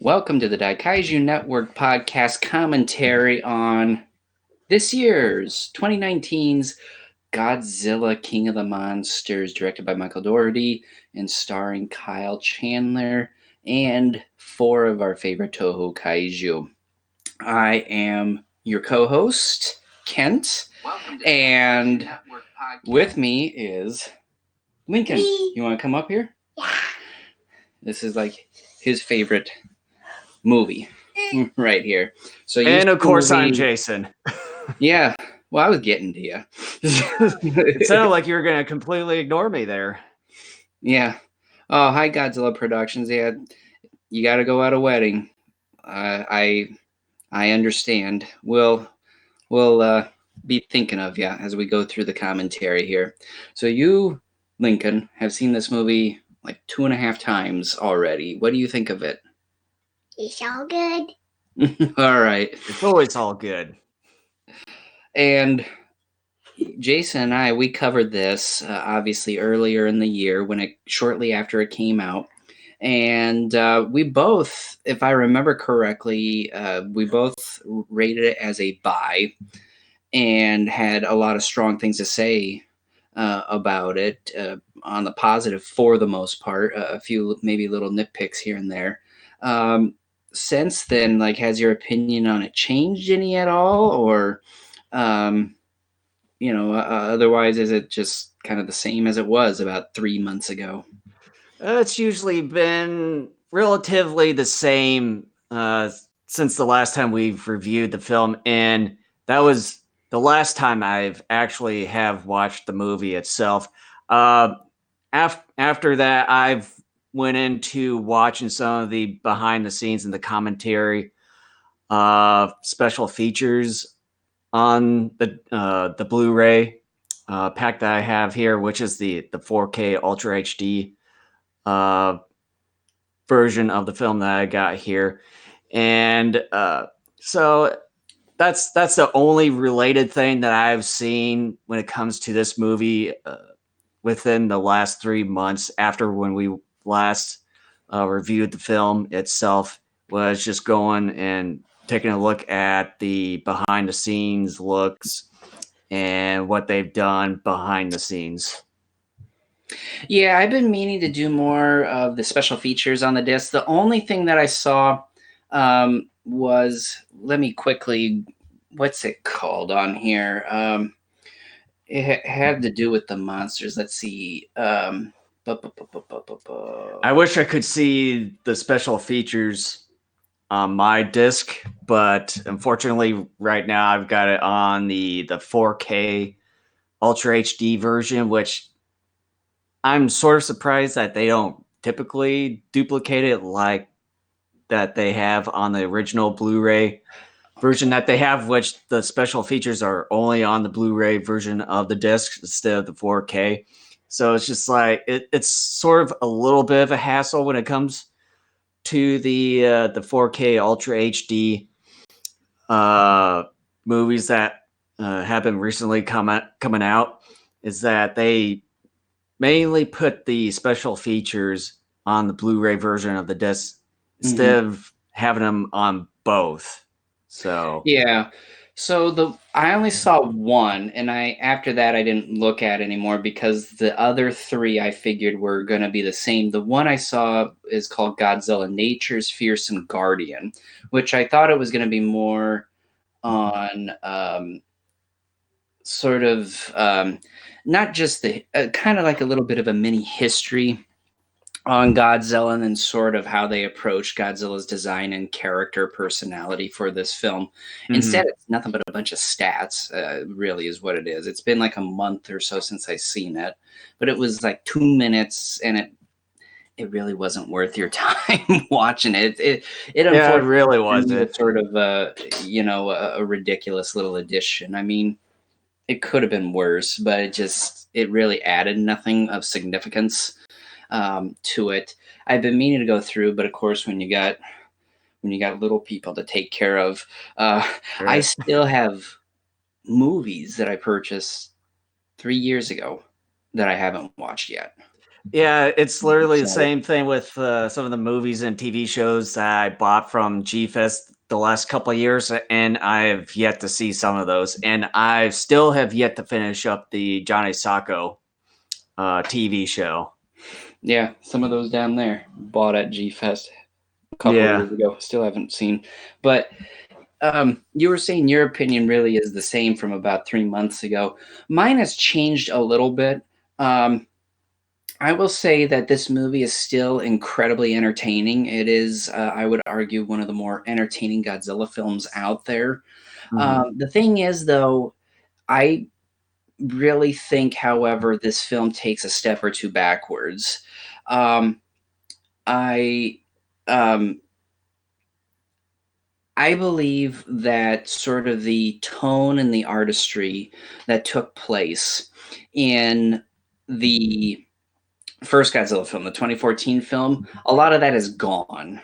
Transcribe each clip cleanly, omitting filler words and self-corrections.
Welcome to the Kaiju Network podcast commentary on this year's 2019's Godzilla King of the Monsters, directed by Michael Dougherty and starring Kyle Chandler and four of our favorite Toho Kaiju. I am your co-host, Kent, and with me is Lincoln. You want to come up here? Yeah. This is like his favorite movie right here. So, and of course, I'm Jason. Yeah. Well, I was getting to you. It sounded like you were going to completely ignore me there. Yeah. Oh, hi, Godzilla Productions. Yeah, you got to go at a wedding. I understand. We'll be thinking of you as we go through the commentary here. So you, Lincoln, have seen this movie like 2.5 times already. What do you think of it? It's all good. All right. It's always all good. And Jason and I, we covered this obviously earlier in the year shortly after it came out. And we both, if I remember correctly, we both rated it as a buy and had a lot of strong things to say about it on the positive for the most part, a few maybe little nitpicks here and there. Since then, like, has your opinion on it changed any at all, or otherwise is it just kind of the same as it was about 3 months ago? It's usually been relatively the same since the last time we've reviewed the film, and that was the last time I've actually have watched the movie itself. After that, I've went into watching some of the behind the scenes and the commentary, special features on the Blu-ray pack that I have here, which is the 4K Ultra HD version of the film that I got here, and so that's the only related thing that I've seen when it comes to this movie within the last 3 months after when we last reviewed the film itself, was just going and taking a look at the behind the scenes looks and what they've done behind the scenes. Yeah, I've been meaning to do more of the special features on the disc. The only thing that I saw was, let me quickly, what's it called on here? It had to do with the monsters. Let's see. I wish I could see the special features on my disc, but unfortunately right now I've got it on the 4K Ultra HD version, which I'm sort of surprised that they don't typically duplicate it like that they have on the original Blu-ray version that they have, which the special features are only on the Blu-ray version of the disc instead of the 4K. So it's just like it's sort of a little bit of a hassle when it comes to the 4K Ultra HD movies that have been recently coming out, is that they mainly put the special features on the Blu-ray version of the disc instead of having them on both. So yeah. So I only saw one, and after that I didn't look at anymore because the other three I figured were going to be the same. The one I saw is called Godzilla Nature's Fearsome Guardian, which I thought it was going to be more on sort of not just the kind of like a little bit of a mini history on Godzilla and then sort of how they approach Godzilla's design and character personality for this film. Instead, it's nothing but a bunch of stats, really is what it is. It's been like a month or so since I've seen it, but it was like 2 minutes, and it really wasn't worth your time watching it. It really wasn't. Sort of a ridiculous little addition. I mean, it could have been worse, but it really added nothing of significance to it. I've been meaning to go through, but of course, when you got little people to take care of, Sure. I still have movies that I purchased 3 years ago that I haven't watched yet. Yeah, it's literally the So, same thing with some of the movies and TV shows that I bought from G-Fest the last couple of years, and I've yet to see some of those. And I still have yet to finish up the Johnny Sacco TV show. yeah, some of those down there bought at G Fest a couple Yeah. years ago. Still haven't seen. But you were saying your opinion really is the same from about 3 months ago. Mine has changed a little bit. I will say that this movie is still incredibly entertaining. It is, I would argue, one of the more entertaining Godzilla films out there. Mhm. The thing is, though, I really think, however, this film takes a step or two backwards. Um, I um, I believe that sort of the tone and the artistry that took place in the first Godzilla film, the 2014 film, a lot of that is gone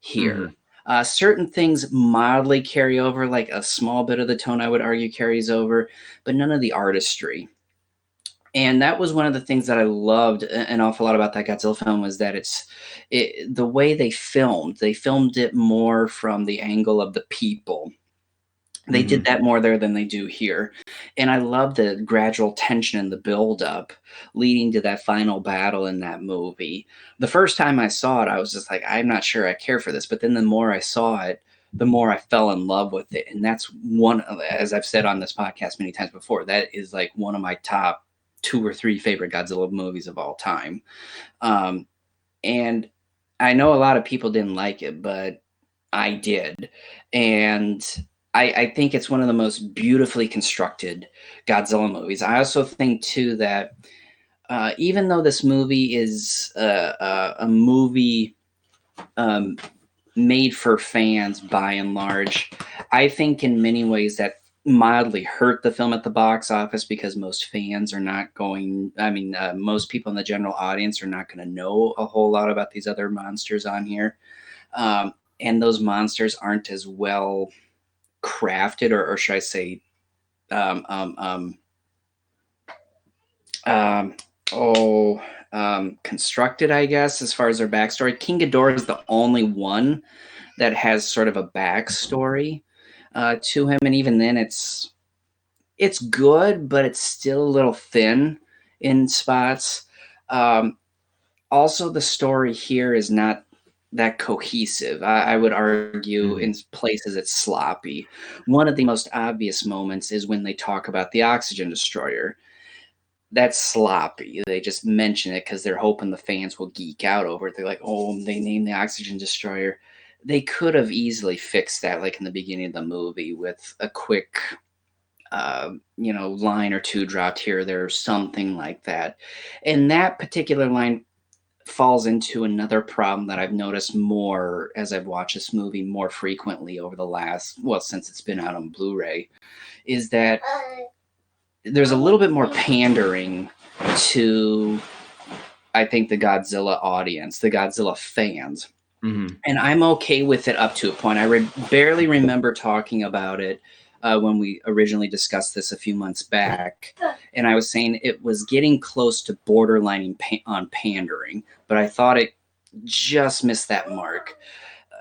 here. Mhm. Certain things mildly carry over, like a small bit of the tone, I would argue, carries over, but none of the artistry. And that was one of the things that I loved an awful lot about that Godzilla film was that the way they filmed it more from the angle of the people. They did Mhm. that more there than they do here. And I love the gradual tension and the buildup leading to that final battle in that movie. The first time I saw it, I was just like, I'm not sure I care for this. But then the more I saw it, the more I fell in love with it. And that's as I've said on this podcast many times before, that is like one of my top 2 or 3 favorite Godzilla movies of all time. Um, and I know a lot of people didn't like it, but I did. And I think it's one of the most beautifully constructed Godzilla movies. I also think, too, that even though this movie is a movie um, made for fans by and large, I think in many ways that mildly hurt the film at the box office because most fans are not going, most people in the general audience are not going to know a whole lot about these other monsters on here. And those monsters aren't as well crafted, or should I say, um, um, um, um, oh, constructed, I guess, as far as their backstory. King Ghidorah is the only one that has sort of a backstory to him, and even then, it's good, but it's still a little thin in spots. Um, Also, the story here is not that cohesive. I would argue Mhm. in places it's sloppy. One of the most obvious moments is when they talk about the oxygen destroyer. That's sloppy. They just mention it because they're hoping the fans will geek out over it. They're like, oh, they named the oxygen destroyer. They could have easily fixed that, like in the beginning of the movie, with a quick, line or two dropped here or there, or something like that. And that particular line falls into another problem that I've noticed more as I've watched this movie more frequently over the since it's been out on Blu-ray, is that there's a little bit more pandering to, I think, the Godzilla audience, the Godzilla fans. Mhm. And I'm okay with it up to a point. Barely remember talking about it when we originally discussed this a few months back, and I was saying it was getting close to borderlining on pandering, but I thought it just missed that mark.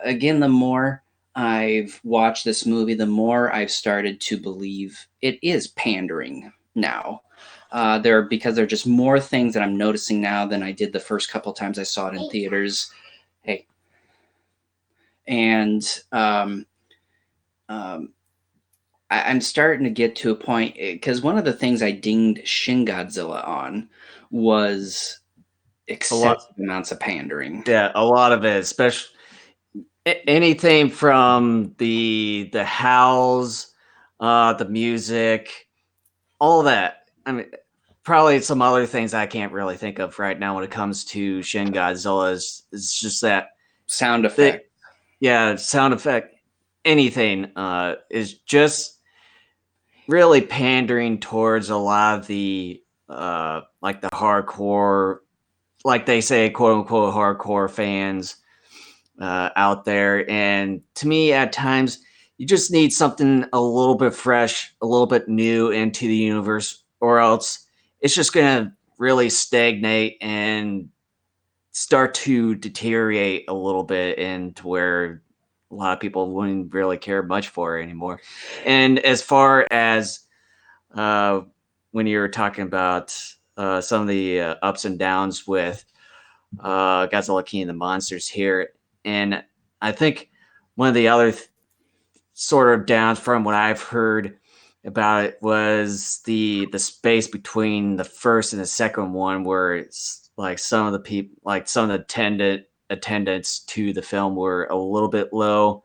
Again, the more I've watched this movie, the more I've started to believe it is pandering now. Because there are just more things that I'm noticing now than I did the first couple times I saw it in theaters. Hey, and um, I'm starting to get to a point because one of the things I dinged Shin Godzilla on was A lot, excessive amounts of pandering. yeah, a lot of it, especially anything from the howls, the music, all that. I mean, probably some other things I can't really think of right now when it comes to Shin Godzilla is just that Sound the effect. yeah sound effect anything is just really pandering towards a lot of the like the hardcore, like they say, quote unquote hardcore fans out there. And to me, at times, you just need something a little bit fresh, a little bit new into the universe, or else it's just gonna really stagnate and start to deteriorate a little bit into where a lot of people wouldn't really care much for it anymore. And as far as when you were talking about some of the ups and downs with Godzilla King of the Monsters here, and I think one of the other sort of downs from what I've heard about it was the space between the first and the second one, where it's like some of the people, like some of the attendance to the film were a little bit low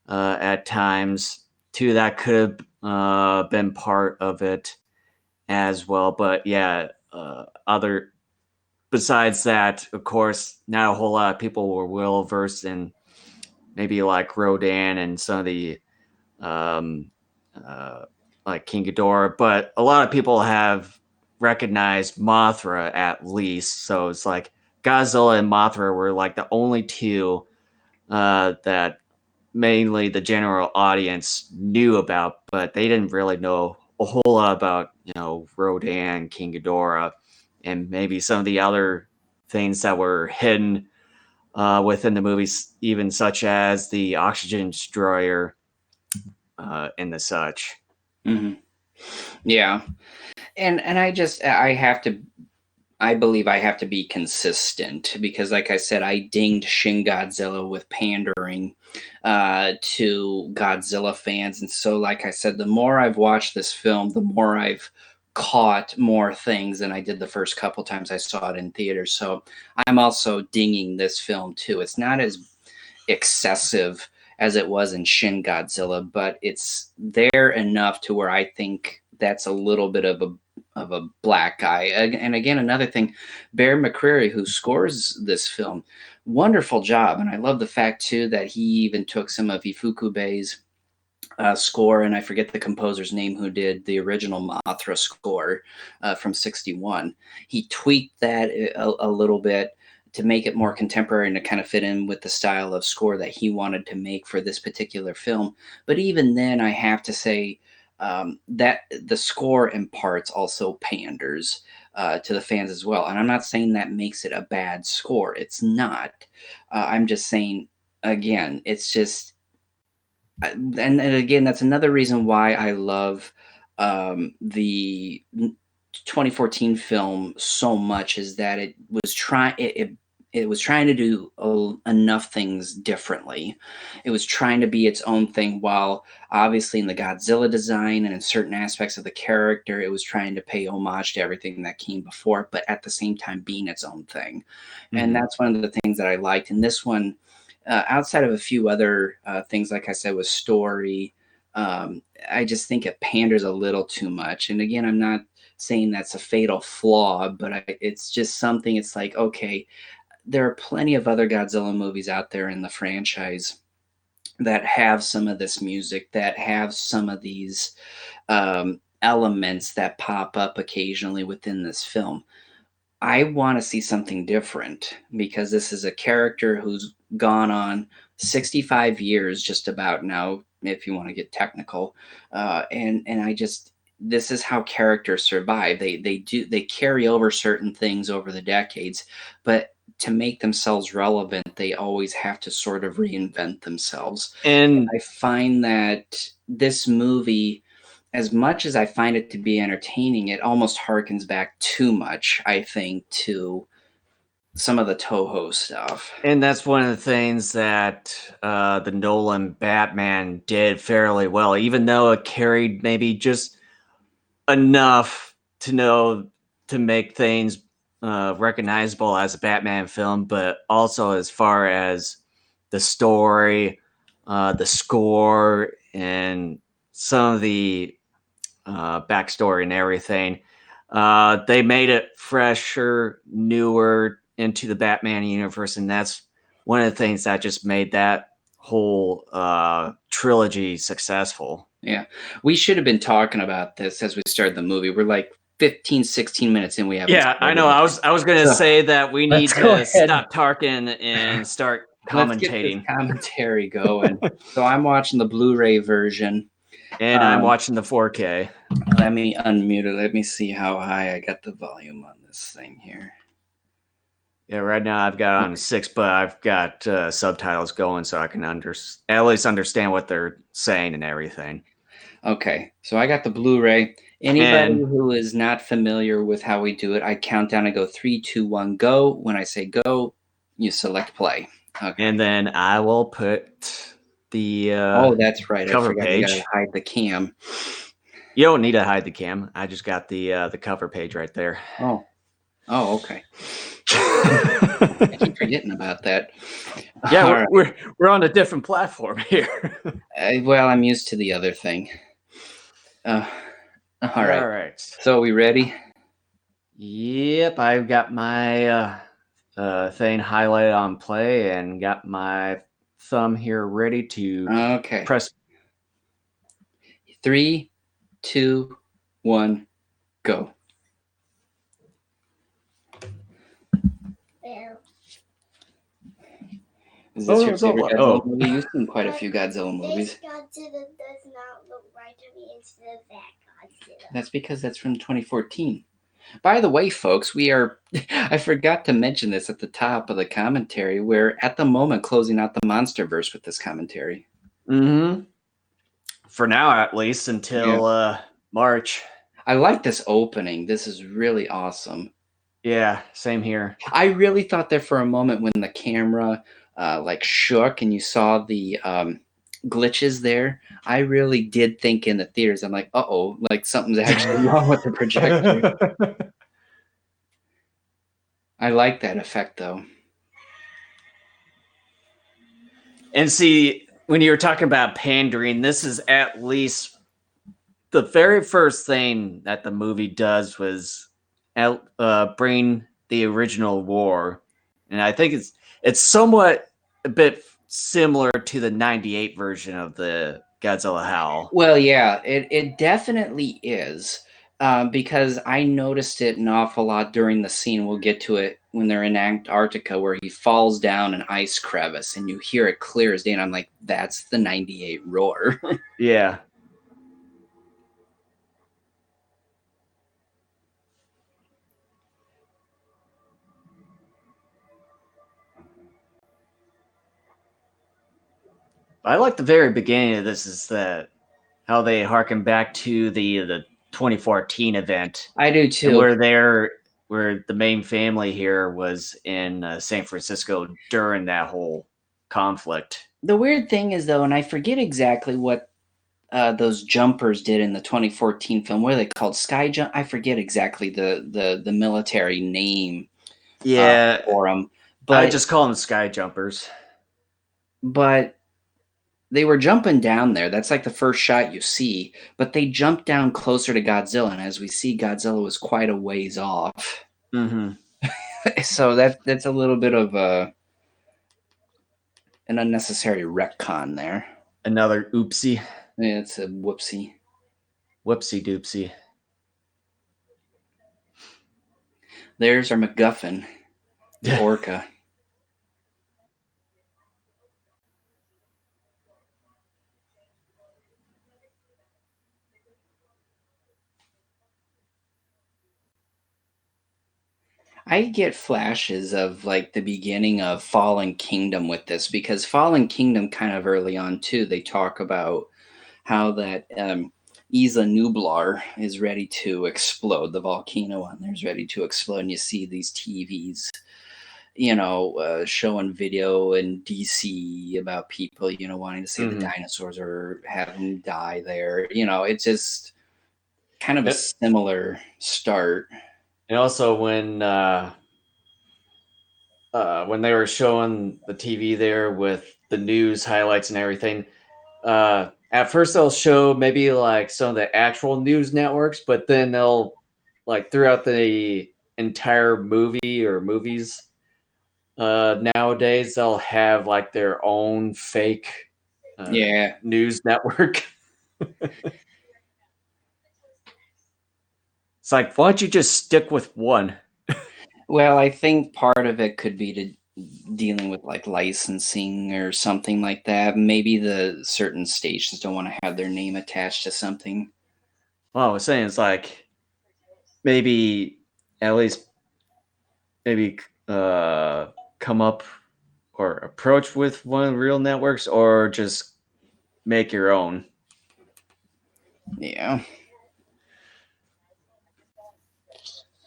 at times. Too, that could have been part of it as well. But yeah, other besides that, of course, not a whole lot of people were well versed in maybe like Rodan and some of the like King Ghidorah, but a lot of people have recognized Mothra at least. So it's like Godzilla and Mothra were like the only two that mainly the general audience knew about, but they didn't really know a whole lot about, you know, Rodan, King Ghidorah, and maybe some of the other things that were hidden within the movies, even such as the oxygen destroyer and the such. Mm-hmm. Yeah. And I believe I have to be consistent because, like I said, I dinged Shin Godzilla with pandering to Godzilla fans. And so, like I said, the more I've watched this film, the more I've caught more things than I did the first couple times I saw it in theaters. So I'm also dinging this film too. It's not as excessive as it was in Shin Godzilla, but it's there enough to where I think that's a little bit of a black eye. And again, another thing, Bear McCreary, who scores this film, wonderful job. And I love the fact too that he even took some of Ifukubei's score, and I forget the composer's name who did the original Mothra score from '61. He tweaked that a little bit to make it more contemporary and to kind of fit in with the style of score that he wanted to make for this particular film. But even then, I have to say that the score in parts also panders to the fans as well. And I'm not saying that makes it a bad score. It's not. I'm just saying, again, it's just, and again, that's another reason why I love the 2014 film so much, is that it was trying to do enough things differently. It was trying to be its own thing, while obviously in the Godzilla design and in certain aspects of the character, it was trying to pay homage to everything that came before, but at the same time being its own thing. Mm-hmm. And that's one of the things that I liked in this one. Outside of a few other things, like I said, with story, I just think it panders a little too much. And again, I'm not saying that's a fatal flaw, but it's just something, it's like, okay, there are plenty of other Godzilla movies out there in the franchise that have some of this music, that have some of these elements that pop up occasionally within this film. I want to see something different because this is a character who's gone on 65 years just about now, if you want to get technical. And I just, this is how characters survive. They carry over certain things over the decades, but to make themselves relevant, they always have to sort of reinvent themselves. And I find that this movie, as much as I find it to be entertaining, it almost harkens back too much, I think, to some of the Toho stuff. And that's one of the things that the Nolan Batman did fairly well, even though it carried maybe just enough to make things recognizable as a Batman film, but also as far as the story, the score, and some of the backstory and everything. They made it fresher, newer into the Batman universe, and that's one of the things that just made that whole trilogy successful. Yeah, we should have been talking about this as we started the movie. We're like 15, 16 minutes in. We have. Yeah, I know. I was going to say that we need to stop talking and start commentating. Let's get this commentary going. So I'm watching the Blu-ray version. And I'm watching the 4K. Let me unmute it. Let me see how high I got the volume on this thing here. Yeah, right now I've got on 6, but I've got subtitles going so I can at least understand what they're saying and everything. Okay, so I got the Blu-ray. Anybody And- who is not familiar with how we do it, I count down. I go 3, 2, 1, go. When I say go, you select play. Okay. And then I will put the Oh, that's right. I cover forgot page. you gotta hide the cam. You don't need to hide the cam. I just got the cover page right there. Oh, okay. I keep forgetting about that. Yeah, All we're on a different platform here. well, I'm used to the other thing. All right. All right. So, are we ready? Yep, I've got my thing highlighted on play and got my thumb here ready to Okay. press. 3, 2, 1, go. Well, Is this your it's all- favorite Godzilla movie? You've seen quite a few Godzilla movies. this Godzilla does not look right to me instead of that Godzilla. That's because that's from 2014. By the way, folks, I forgot to mention this at the top of the commentary. We're at the moment closing out the MonsterVerse with this commentary. Mm-hmm. For now, at least, until March. I like this opening. This is really awesome. Yeah, same here. I really thought there for a moment when the camera like shook and you saw the glitches there. I really did think in the theaters, I'm like, uh-oh, like something's actually wrong with the projector. I like that effect, though. And see, when you were talking about pandering, this is at least the very first thing that the movie does was bring the original war. And I think it's somewhat a bit similar to the 98 version of the Godzilla Howl. Well, yeah, it definitely is. Because I noticed it an awful lot during the scene. We'll get to it when they're in Antarctica, where he falls down an ice crevice, and you hear it clear as day. And I'm like, that's the '98 roar. Yeah. I like the very beginning of this is that how they harken back to the 2014 event. I do And too. where the main family here was in San Francisco during that whole conflict. The weird thing is, though, and I forget exactly what those jumpers did in the 2014 film. What are they called? Sky jump? I forget exactly the military name Yeah, for them. I But just call them sky jumpers. but they were jumping down there. That's like the first shot you see. But they jumped down closer to Godzilla, and as we see, Godzilla was quite a ways off. Mm-hmm. So that's a little bit of an unnecessary retcon there. Another oopsie. Yeah, it's a whoopsie. Whoopsie doopsie. There's our MacGuffin, the orca. I get flashes of like the beginning of Fallen Kingdom with this, because Fallen Kingdom kind of early on too, they talk about how that Isla Nublar is ready to explode. The volcano on there is ready to explode, and you see these TVs, showing video in DC about people, wanting to see the dinosaurs or have them die there. It's just kind of a similar start. And also when they were showing the TV there with the news highlights and everything, at first they'll show maybe like some of the actual news networks, but then they'll like throughout the entire movie or movies nowadays they'll have like their own fake news network. It's like, why don't you just stick with one? Well, I think part of it could be to dealing with like licensing or something like that. Maybe the certain stations don't want to have their name attached to something. Well, I was saying it's like maybe at least maybe come up or approach with one of the real networks, or just make your own. Yeah.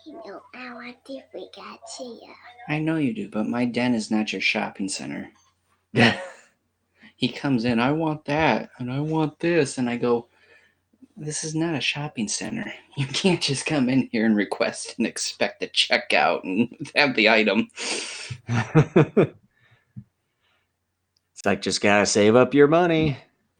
You know, I want to freak out to you. I know you do, but my den is not your shopping center. He comes in, I want that, and I want this, and I go, this is not a shopping center. You can't just come in here and request and expect to check out and have the item. It's like, just gotta save up your money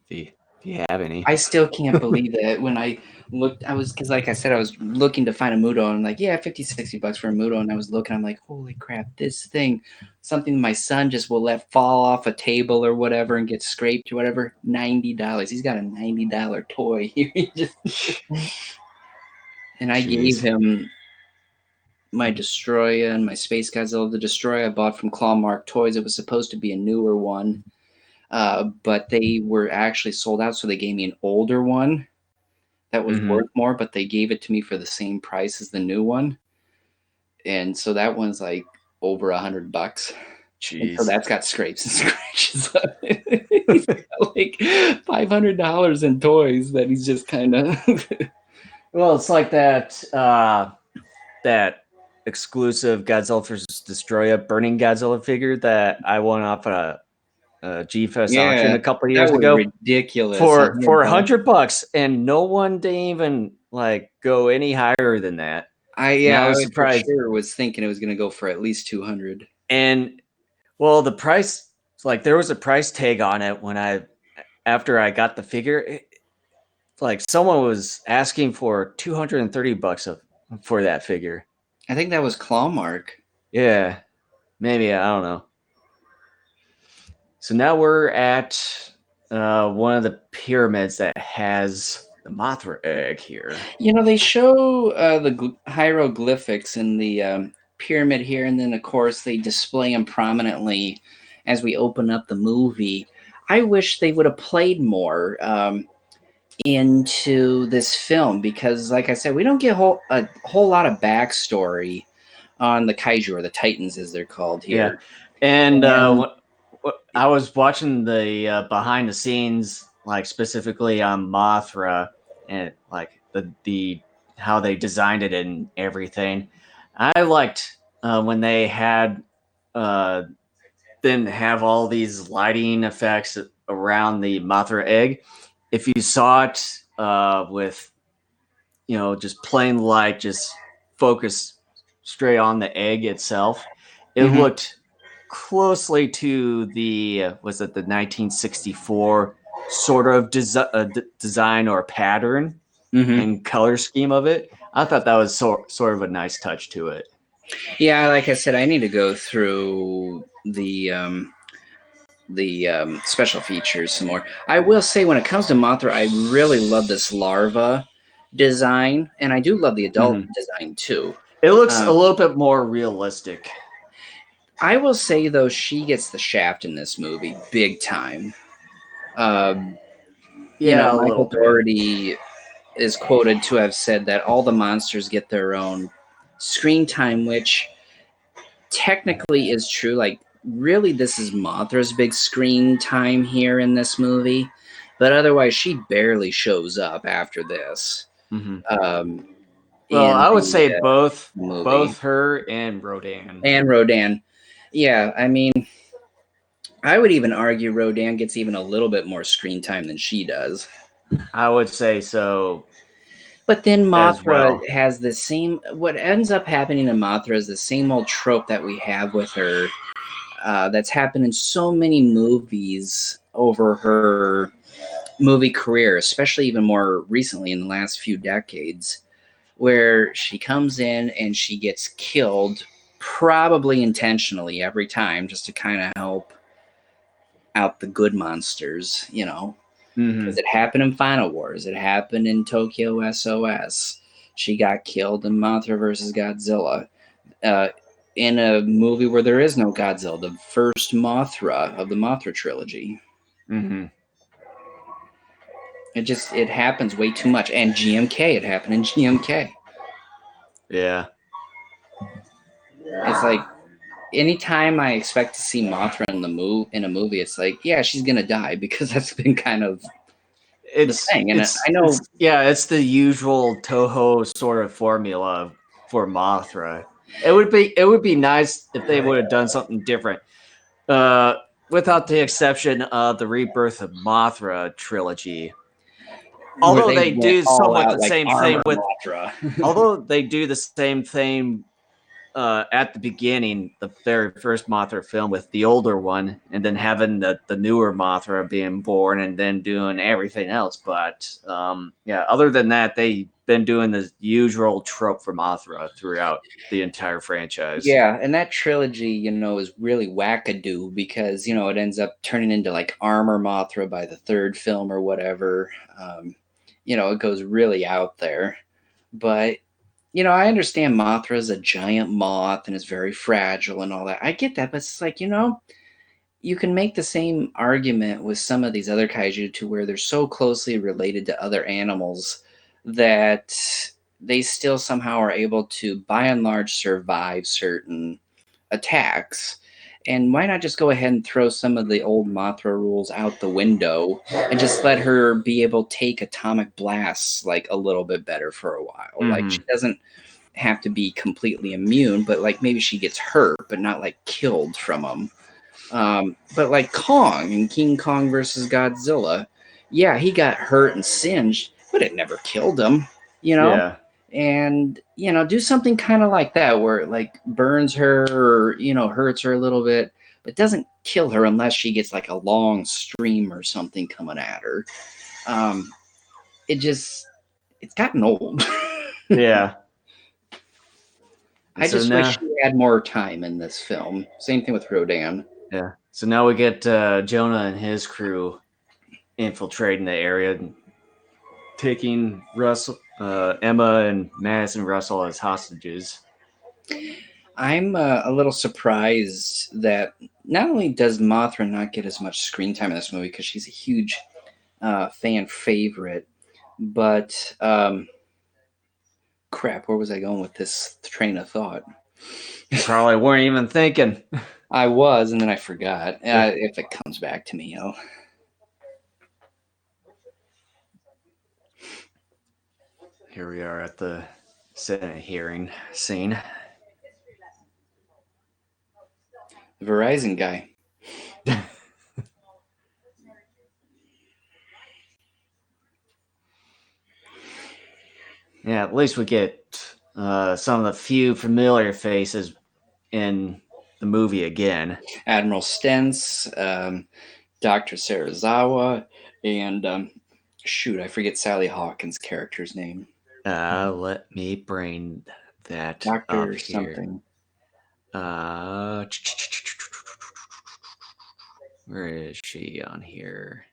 if you have any. I still can't believe that when I looked, because like I said, I was looking to find a Mudo, and I'm like, yeah, 50, 60 bucks for a Mudo, and I was looking, I'm like, holy crap, this thing, something my son just will let fall off a table or whatever and get scraped or whatever, $90. He's got a $90 toy here. And I gave him my Destroya and my Space Godzilla. The Destroya I bought from Clawmark Toys. It was supposed to be a newer one. But they were actually sold out, so they gave me an older one that was worth more, but they gave it to me for the same price as the new one. And so that one's like over $100. Jeez. So that's got scrapes and scratches on it. He's got like $500 in toys that he's just kind of... Well, it's like that that exclusive Godzilla vs. Destroya Burning Godzilla figure that I won off a G-Fest auction a couple of years ago. Ridiculous. For $100, and no one didn't even like go any higher than that. I was surprised. For sure was thinking it was going to go for at least $200. And well, the price, like there was a price tag on it after I got the figure. Like someone was asking for $230 for that figure. I think that was Clawmark. Yeah, maybe, I don't know. So now we're at one of the pyramids that has the Mothra egg here. You know, they show the hieroglyphics in the pyramid here, and then of course they display them prominently as we open up the movie. I wish they would have played more into this film, because like I said, we don't get a whole lot of backstory on the Kaiju, or the Titans as they're called here. Yeah. And I was watching the behind the scenes, like specifically on Mothra, and like the how they designed it and everything. I liked when they had didn't have all these lighting effects around the Mothra egg. If you saw it with, just plain light, just focus straight on the egg itself, it looked closely to the 1964 sort of design or pattern and color scheme of it. I thought that was sort of a nice touch to it. Yeah, like I said, I need to go through the special features some more. I will say, when it comes to Mothra, I really love this larva design, and I do love the adult design too. It looks a little bit more realistic. I will say, though, she gets the shaft in this movie big time. Michael Dougherty is quoted to have said that all the monsters get their own screen time, which technically is true. Like, really, this is Mothra's big screen time here in this movie, but otherwise she barely shows up after this. Well, I would say both her and Rodan. Yeah, I mean, I would even argue Rodan gets even a little bit more screen time than she does. I would say so. But then Mothra has the same... What ends up happening in Mothra is the same old trope that we have with her, that's happened in so many movies over her movie career, especially even more recently in the last few decades, where she comes in and she gets killed, probably intentionally every time, just to kind of help out the good monsters, because it happened in Final Wars, it happened in Tokyo SOS, she got killed in Mothra versus Godzilla. in a movie where there is no Godzilla, the first Mothra of the Mothra trilogy. Mm-hmm. It happens way too much. And GMK, it happened in GMK. Yeah. It's like anytime I expect to see Mothra in a movie, it's like, yeah, she's gonna die, because that's been kind of the thing. And I know, it's the usual Toho sort of formula for Mothra. It would be nice if they would have done something different. Without the exception of the Rebirth of Mothra trilogy. Although they do somewhat the same thing with Mothra. although they do the same thing at the beginning, the very first Mothra film with the older one, and then having the newer Mothra being born, and then doing everything else. But other than that, they've been doing the usual trope for Mothra throughout the entire franchise. Yeah, and that trilogy, is really wackadoo, because it ends up turning into like Armor Mothra by the third film or whatever. It goes really out there, but I understand Mothra is a giant moth and is very fragile and all that. I get that, but it's like, you can make the same argument with some of these other kaiju, to where they're so closely related to other animals that they still somehow are able to, by and large, survive certain attacks. And why not just go ahead and throw some of the old Mothra rules out the window and just let her be able to take atomic blasts like a little bit better for a while? Mhm. Like, she doesn't have to be completely immune, but like maybe she gets hurt, but not like killed from them. But like Kong in King Kong versus Godzilla, yeah, he got hurt and singed, but it never killed him, Yeah. And do something kind of like that, where it like burns her, or hurts her a little bit, but doesn't kill her unless she gets like a long stream or something coming at her. It's gotten old. Yeah. I just wish she had more time in this film. Same thing with Rodan. Yeah. So now we get Jonah and his crew infiltrating the area, taking Russell, Emma, and Madison Russell as hostages. I'm a little surprised that not only does Mothra not get as much screen time in this movie, because she's a huge fan favorite, but crap, where was I going with this train of thought? You probably weren't even thinking. I was, and then I forgot. If it comes back to me, Here we are at the Senate hearing scene. The Verizon guy. Yeah, at least we get some of the few familiar faces in the movie again. Admiral Stentz, Dr. Sarazawa, and shoot, I forget Sally Hawkins' character's name. Let me bring that Dr. up something. Here. Where is she on here?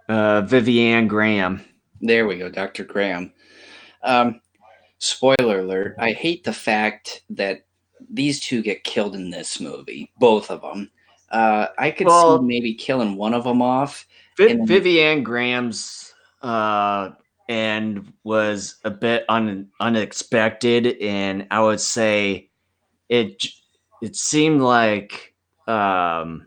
Vivian Graham. There we go, Dr. Graham. Spoiler alert, I hate the fact that these two get killed in this movie, both of them. I could see maybe killing one of them off. Vivian Graham's end was a bit unexpected, and I would say it seemed like a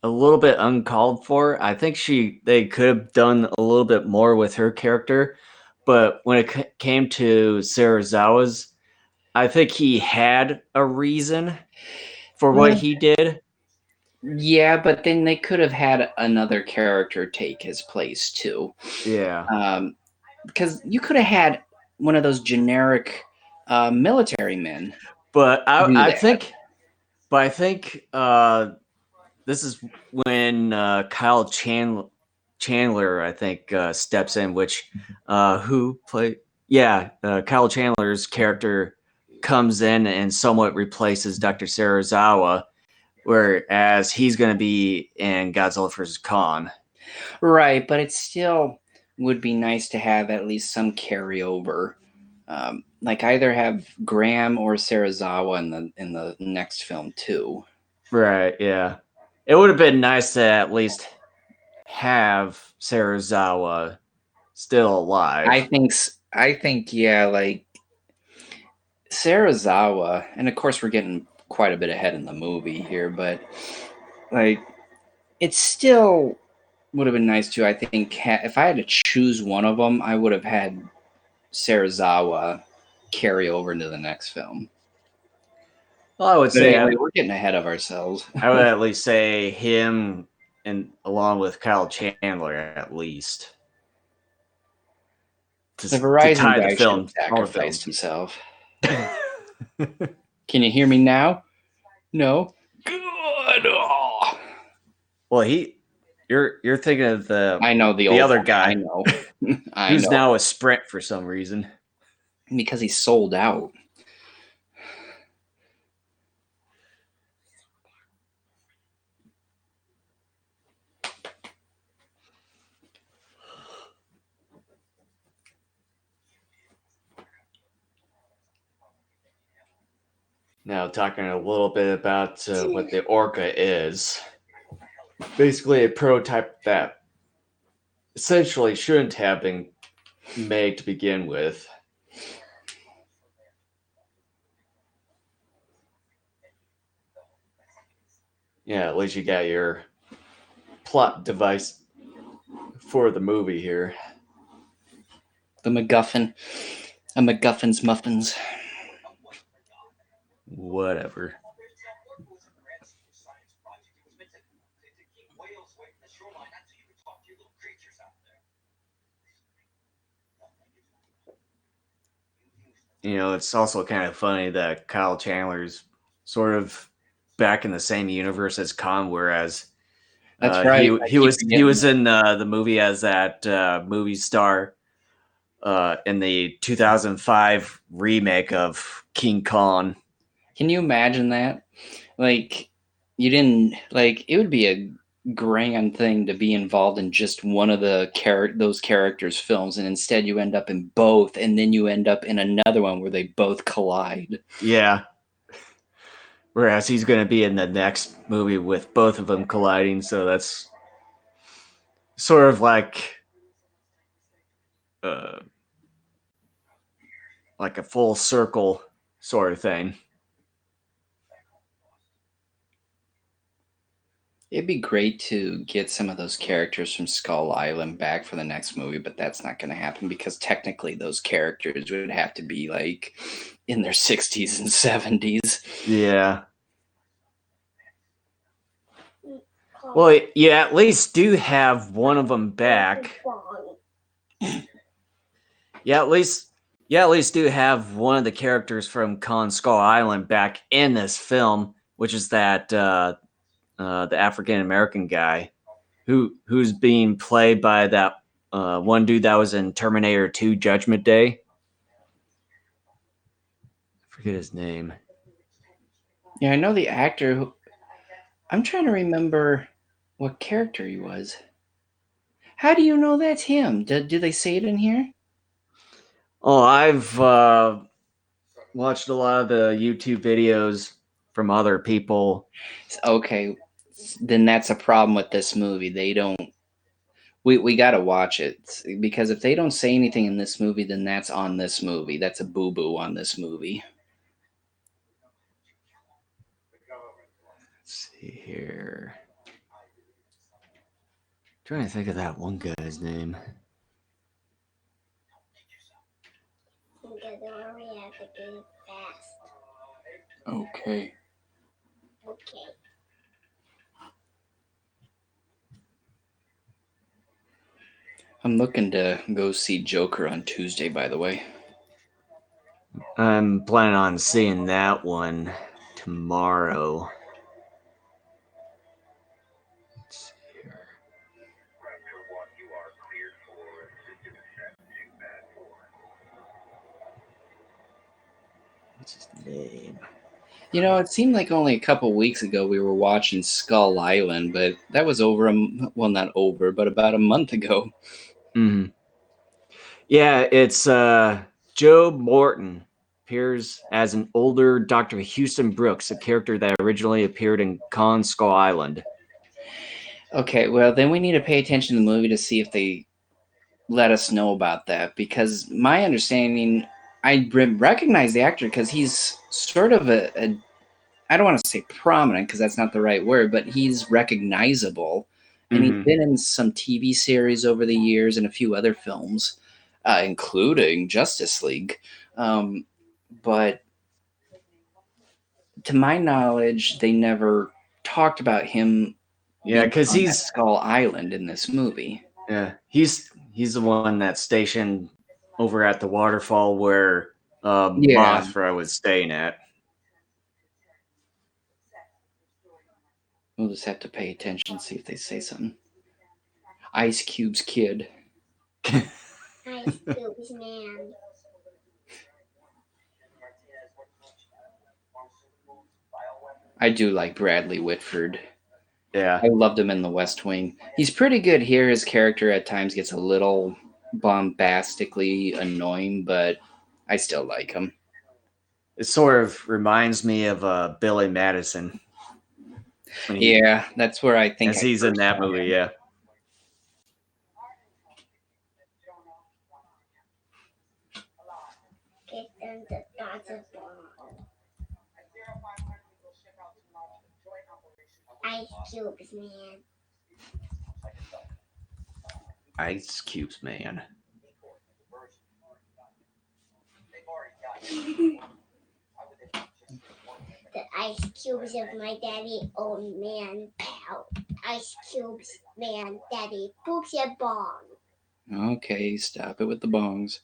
little bit uncalled for. I think they could have done a little bit more with her character, but when it came to Sarazawa's, I think he had a reason for what he did. Yeah, but then they could have had another character take his place too. Yeah. Because you could have had one of those generic military men. But I think this is when Kyle Chandler, I think, steps in, which Kyle Chandler's character comes in and somewhat replaces Dr. Sarazawa, whereas he's going to be in Godzilla vs. Kong. Right, but it still would be nice to have at least some carryover. Like either have Graham or Sarazawa in the next film too. Right, yeah. It would have been nice to at least have Sarazawa still alive. I think yeah, like Sarazawa, and of course we're getting quite a bit ahead in the movie here, but like it still would have been nice to. I think if I had to choose one of them, I would have had Sarazawa carry over into the next film. Well, I would But say anyway, we're getting ahead of ourselves. I would at least say him and along with Kyle Chandler at least. The To Verizon tie the guy should film, have all the sacrificed films. himself. Can you hear me now? No. Good. Oh. Well, you're thinking of I know the other old guy. I know. I who's know. now a Sprint for some reason. Because he's sold out. Now, talking a little bit about what the Orca is. Basically, a prototype that essentially shouldn't have been made to begin with. Yeah, at least you got your plot device for the movie here. The MacGuffin. A MacGuffin's muffins. Whatever. You know, it's also kind of funny that Kyle Chandler's sort of back in the same universe as Khan, whereas That's right. he was in the movie as that movie star in the 2005 remake of King Kong. Can you imagine that? Like, you didn't like. It would be a grand thing to be involved in just one of the those characters' films, and instead you end up in both, and then you end up in another one where they both collide. Yeah. Whereas he's going to be in the next movie with both of them colliding, so that's sort of like a full circle sort of thing. It'd be great to get some of those characters from Skull Island back for the next movie, but that's not going to happen because technically those characters would have to be like in their 60s and 70s. Yeah. Well, you at least do have one of them back. Yeah, at least do have one of the characters from Kong Skull Island back in this film, which is that the African American guy who's being played by that one dude that was in Terminator 2 Judgment Day. I forget his name. Yeah, I know the actor who. I'm trying to remember what character he was. How do you know that's him? Do they say it in here? Oh, I've watched a lot of the YouTube videos from other people. Okay, then that's a problem with this movie. They don't. We got to watch it because if they don't say anything in this movie, then that's on this movie. That's a boo boo on this movie. Let's see here. Trying to think of that one guy's name. Okay. Okay. I'm looking to go see Joker on Tuesday, by the way. I'm planning on seeing that one tomorrow. Let's see here. What's his name? It seemed like only a couple weeks ago we were watching Skull Island, but that was well, not over, but about a month ago. Mm-hmm. Yeah, it's Joe Morton appears as an older Dr. Houston Brooks, a character that originally appeared in Kong Skull Island. Okay, well, then we need to pay attention to the movie to see if they let us know about that, because my understanding, I recognize the actor because he's sort of a I don't want to say prominent because that's not the right word, but he's recognizable. And he's Mm-hmm. been in some TV series over the years and a few other films, including Justice League. But to my knowledge, they never talked about him Yeah, being because on that Skull Island in this movie. he's the one that's stationed over at the waterfall where Yeah. Mothra was staying at. We'll just have to pay attention, see if they say something. Ice Cube's kid. Ice Cube's man. I do like Bradley Whitford. Yeah, I loved him in The West Wing. He's pretty good here. His character at times gets a little bombastically annoying, but I still like him. it sort of reminds me of Billy Madison. Yeah, that's where I think as he's in first that saw movie. him. Yeah. Get them the Dodger bomb. Ice Cube's man. Ice Cube's man. The Ice Cubes of my daddy, old man pal. Ice Cube's man, daddy. Poops your bong. Okay, stop it with the bongs.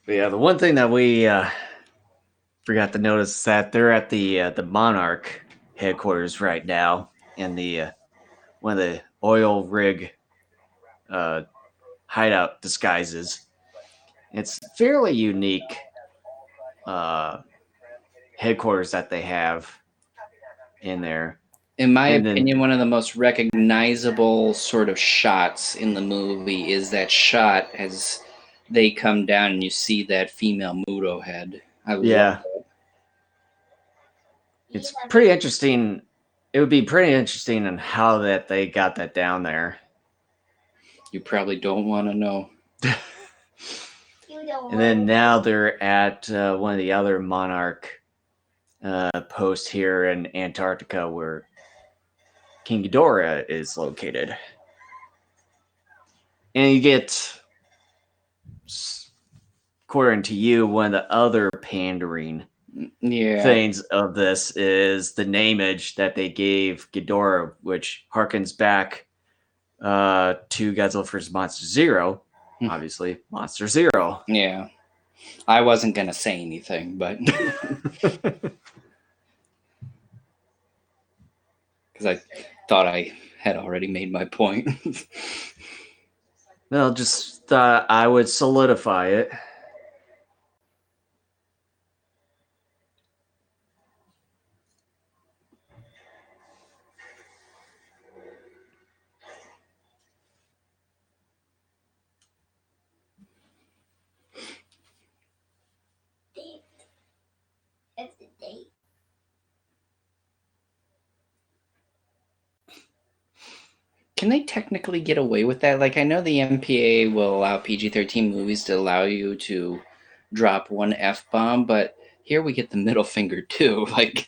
But yeah, the one thing that we forgot to notice is that they're at the Monarch headquarters right now in the one of the oil rig hideout disguises. It's fairly unique headquarters that they have in there. In my And then- opinion, one of the most recognizable sort of shots in the movie is that shot as they come down and you see that female Muto head. I Yeah. love it. It's pretty interesting. It would be pretty interesting on how that they got that down there. You probably don't want to know. You don't And then want now they're at one of the other Monarch posts here in Antarctica where King Ghidorah is located. And you get, according to you, one of the other pandering Yeah. things of this is the nameage that they gave Ghidorah, which harkens back to Godzilla vs. Monster Zero. Obviously, Monster Zero. Yeah. I wasn't going to say anything, but because I thought I had already made my point. Well, just thought I would solidify it. date. It's the date. Can they technically get away with that? Like, I know the MPA will allow PG-13 movies to allow you to drop one F-bomb, but here we get the middle finger too. Like,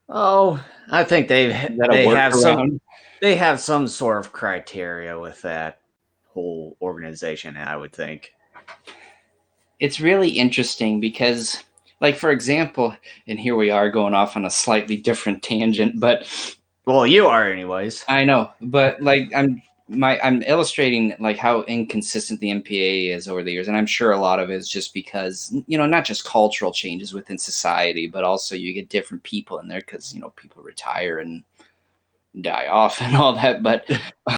Oh, I think Is that a workaround? they have some sort of criteria with that whole organization, I would think. It's really interesting because, like, for example, and here we are going off on a slightly different tangent, but Well, you are anyways. I know, but like I'm illustrating like how inconsistent the MPA is over the years, and I'm sure a lot of it is just because not just cultural changes within society, but also you get different people in there because people retire and die off and all that. But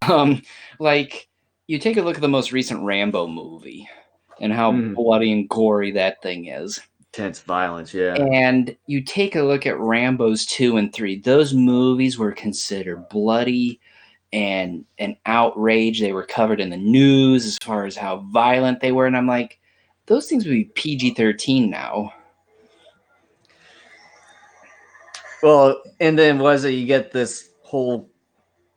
um, like you take a look at the most recent Rambo movie and how bloody and gory that thing is. Intense violence, yeah. And you take a look at Rambo's 2 and 3, those movies were considered bloody and an outrage. They were covered in the news as far as how violent they were. And I'm like, those things would be PG-13 now. Well, and then you get this whole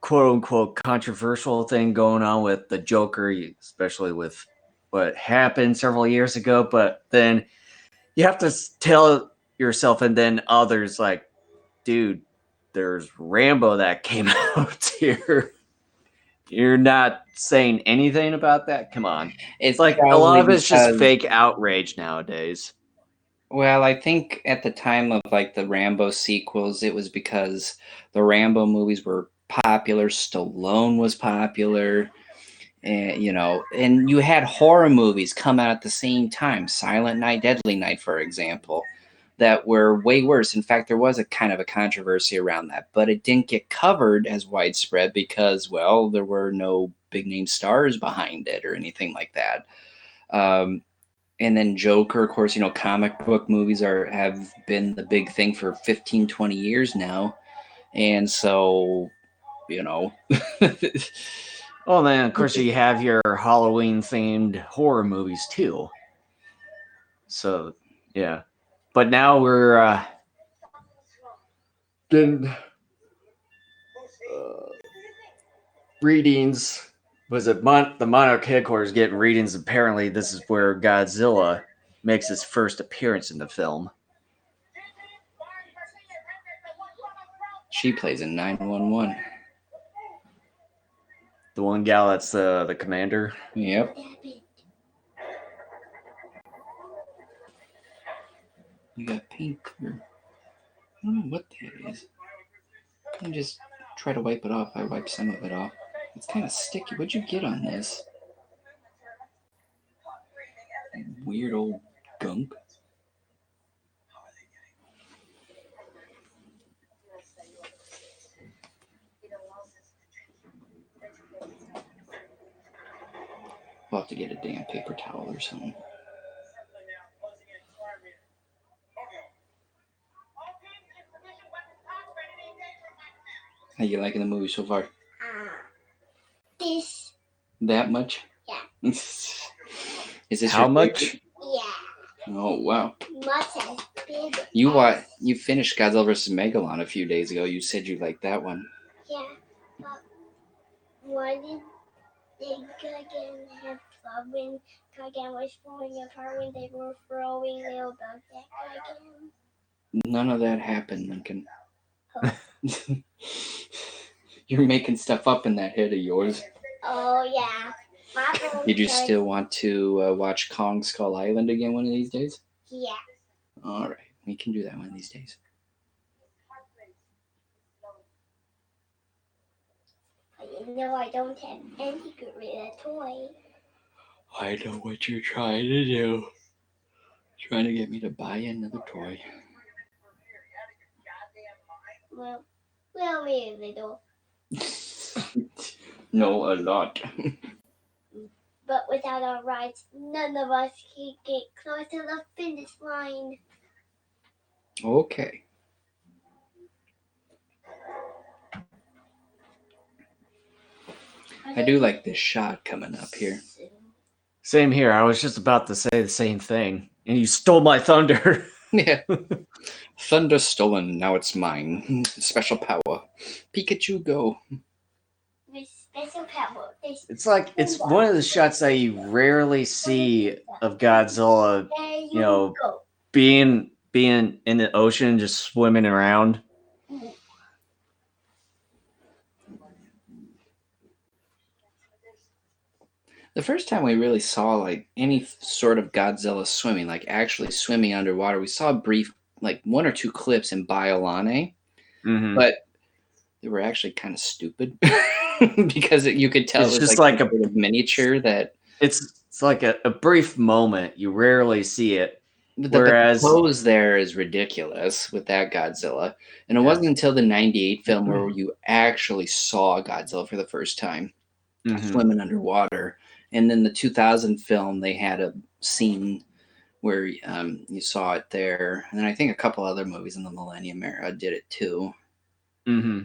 quote unquote controversial thing going on with the Joker, especially with what happened several years ago. But then you have to tell yourself and then others, like, dude, there's Rambo that came out here. You're not saying anything about that? Come on. It's like a lot of it's just fake outrage nowadays. Well, I think at the time of like the Rambo sequels, it was because the Rambo movies were popular. Stallone was popular. And and you had horror movies come out at the same time, Silent Night, Deadly Night, for example, that were way worse. In fact, there was a kind of a controversy around that, but it didn't get covered as widespread because, well, there were no big name stars behind it or anything like that. And then Joker, of course, comic book movies have been the big thing for 15, 20 years now. And so, Oh man, of course you have your Halloween themed horror movies too. So yeah, but now we're getting readings. Was it the Monarch headquarters getting readings? Apparently, this is where Godzilla makes his first appearance in the film. She plays in 911. The one gal that's the commander. Yep. You got pink. I don't know what that is. I can just try to wipe it off. I wiped some of it off. It's kind of sticky. What'd you get on this? Weird old gunk. We'll have to get a damn paper towel or something. How you liking the movie so far? This. That much? Yeah. Is this how much? Yeah. Oh wow. Much as big. You finished Godzilla vs. Megalon a few days ago. You said you liked that one. Yeah, but why did DKN have fun when DKN was falling apart when they were throwing little bugs at DKN? None of that happened, Lincoln. Oh. You're making stuff up in that head of yours. Oh yeah. Did you still want to watch Kong Skull Island again one of these days? Yeah. All right, we can do that one of these days. I don't have any gorilla toy. I know what you're trying to do. Trying to get me to buy another toy. Well, maybe a little. No, a lot. But without our rides, none of us can get close to the finish line. Okay. I do like this shot coming up here. Same here. I was just about to say the same thing, and you stole my thunder. Yeah. Thunder stolen. Now it's mine. Special power. Pikachu, go. With special power. It's like it's one of the shots that you rarely see of Godzilla. Being in the ocean, just swimming around. The first time we really saw like any sort of Godzilla swimming, like actually swimming underwater, we saw a brief, like one or two clips in Biolane, Mm-hmm. but they were actually kind of stupid because you could tell it It's was just like some like sort of miniature that. it's like a brief moment. You rarely see it. But the Whereas, pose there is ridiculous with that Godzilla, and it yeah. wasn't until the '98 film where you actually saw Godzilla for the first time Mm-hmm. swimming underwater, and then the 2000 film they had a scene where you saw it there, and then I think a couple other movies in the Millennium era did it too. Mm-hmm.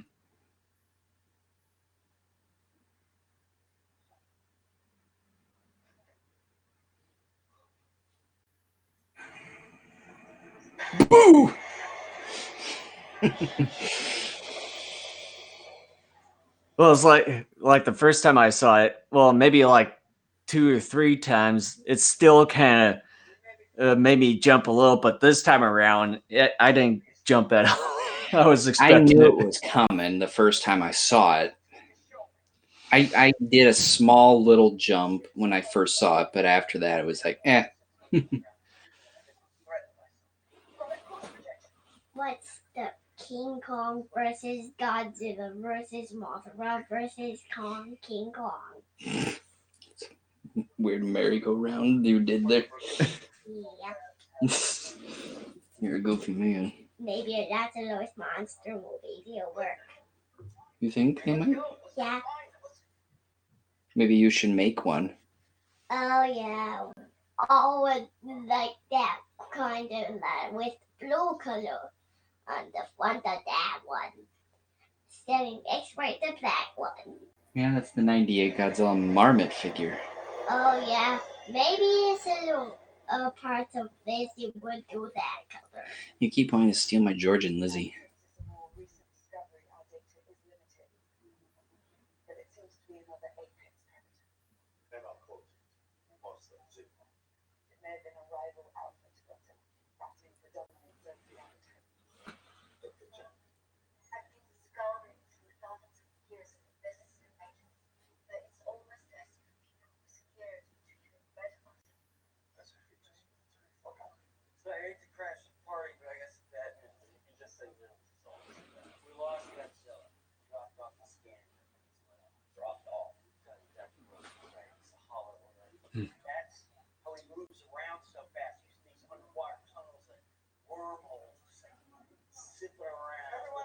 Boo! Well, it's like the first time I saw it. Well, maybe like 2 or 3 times. It still kind of made me jump a little, but this time around, I didn't jump at all. I was I expecting knew it. it was coming the first time I saw it. I did a small little jump when I first saw it, but after that it was like, eh. What's the King Kong versus Godzilla versus Mothra versus King Kong? Weird merry-go-round you did there. Yeah. You're a goofy man. Maybe that's the lowest monster movie. They'll work. You think they might? Yeah. Maybe you should make one. Oh yeah. All with like that kind of with blue color on the front of that one. Standing next right the black one. Yeah, that's the '98 Godzilla Marmot figure. Oh yeah. Maybe it's a part of this you would do that color. You keep wanting to steal my George and Lizzie.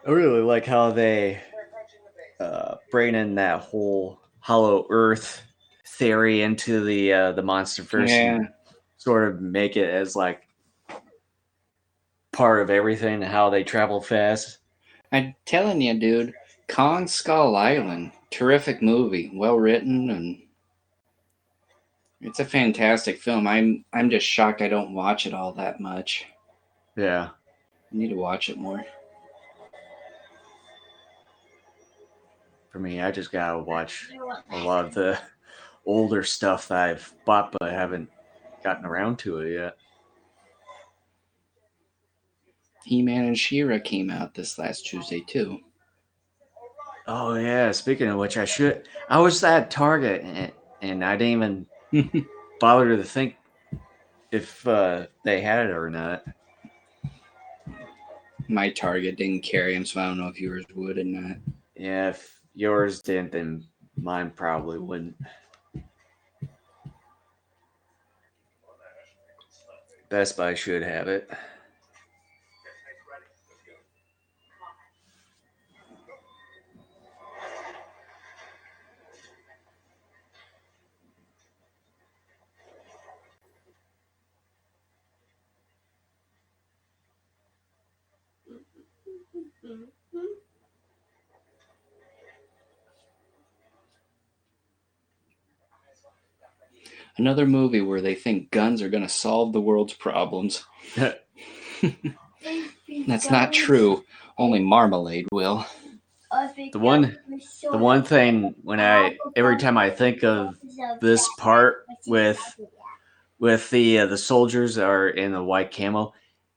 I really like how they bring in that whole Hollow Earth theory into the MonsterVerse Yeah, and sort of make it as like part of everything, how they travel fast. I'm telling you, dude. Kong Skull Island, terrific movie, well written, and it's a fantastic film. I'm just shocked I don't watch it all that much. Yeah. I need to watch it more. For me, I just gotta watch a lot of the older stuff that I've bought, but I haven't gotten around to it yet. He-Man and She-Ra came out this last Tuesday too. Oh yeah. Speaking of which, I was at Target and I didn't even bother to think if they had it or not. My Target didn't carry them, so I don't know if yours would or not. Yeah, if yours didn't, then mine probably wouldn't. Best Buy should have it. Another movie where they think guns are going to solve the world's problems. That's not true. Only Marmalade will. The one thing every time I think of this part with the soldiers that are in the white camo,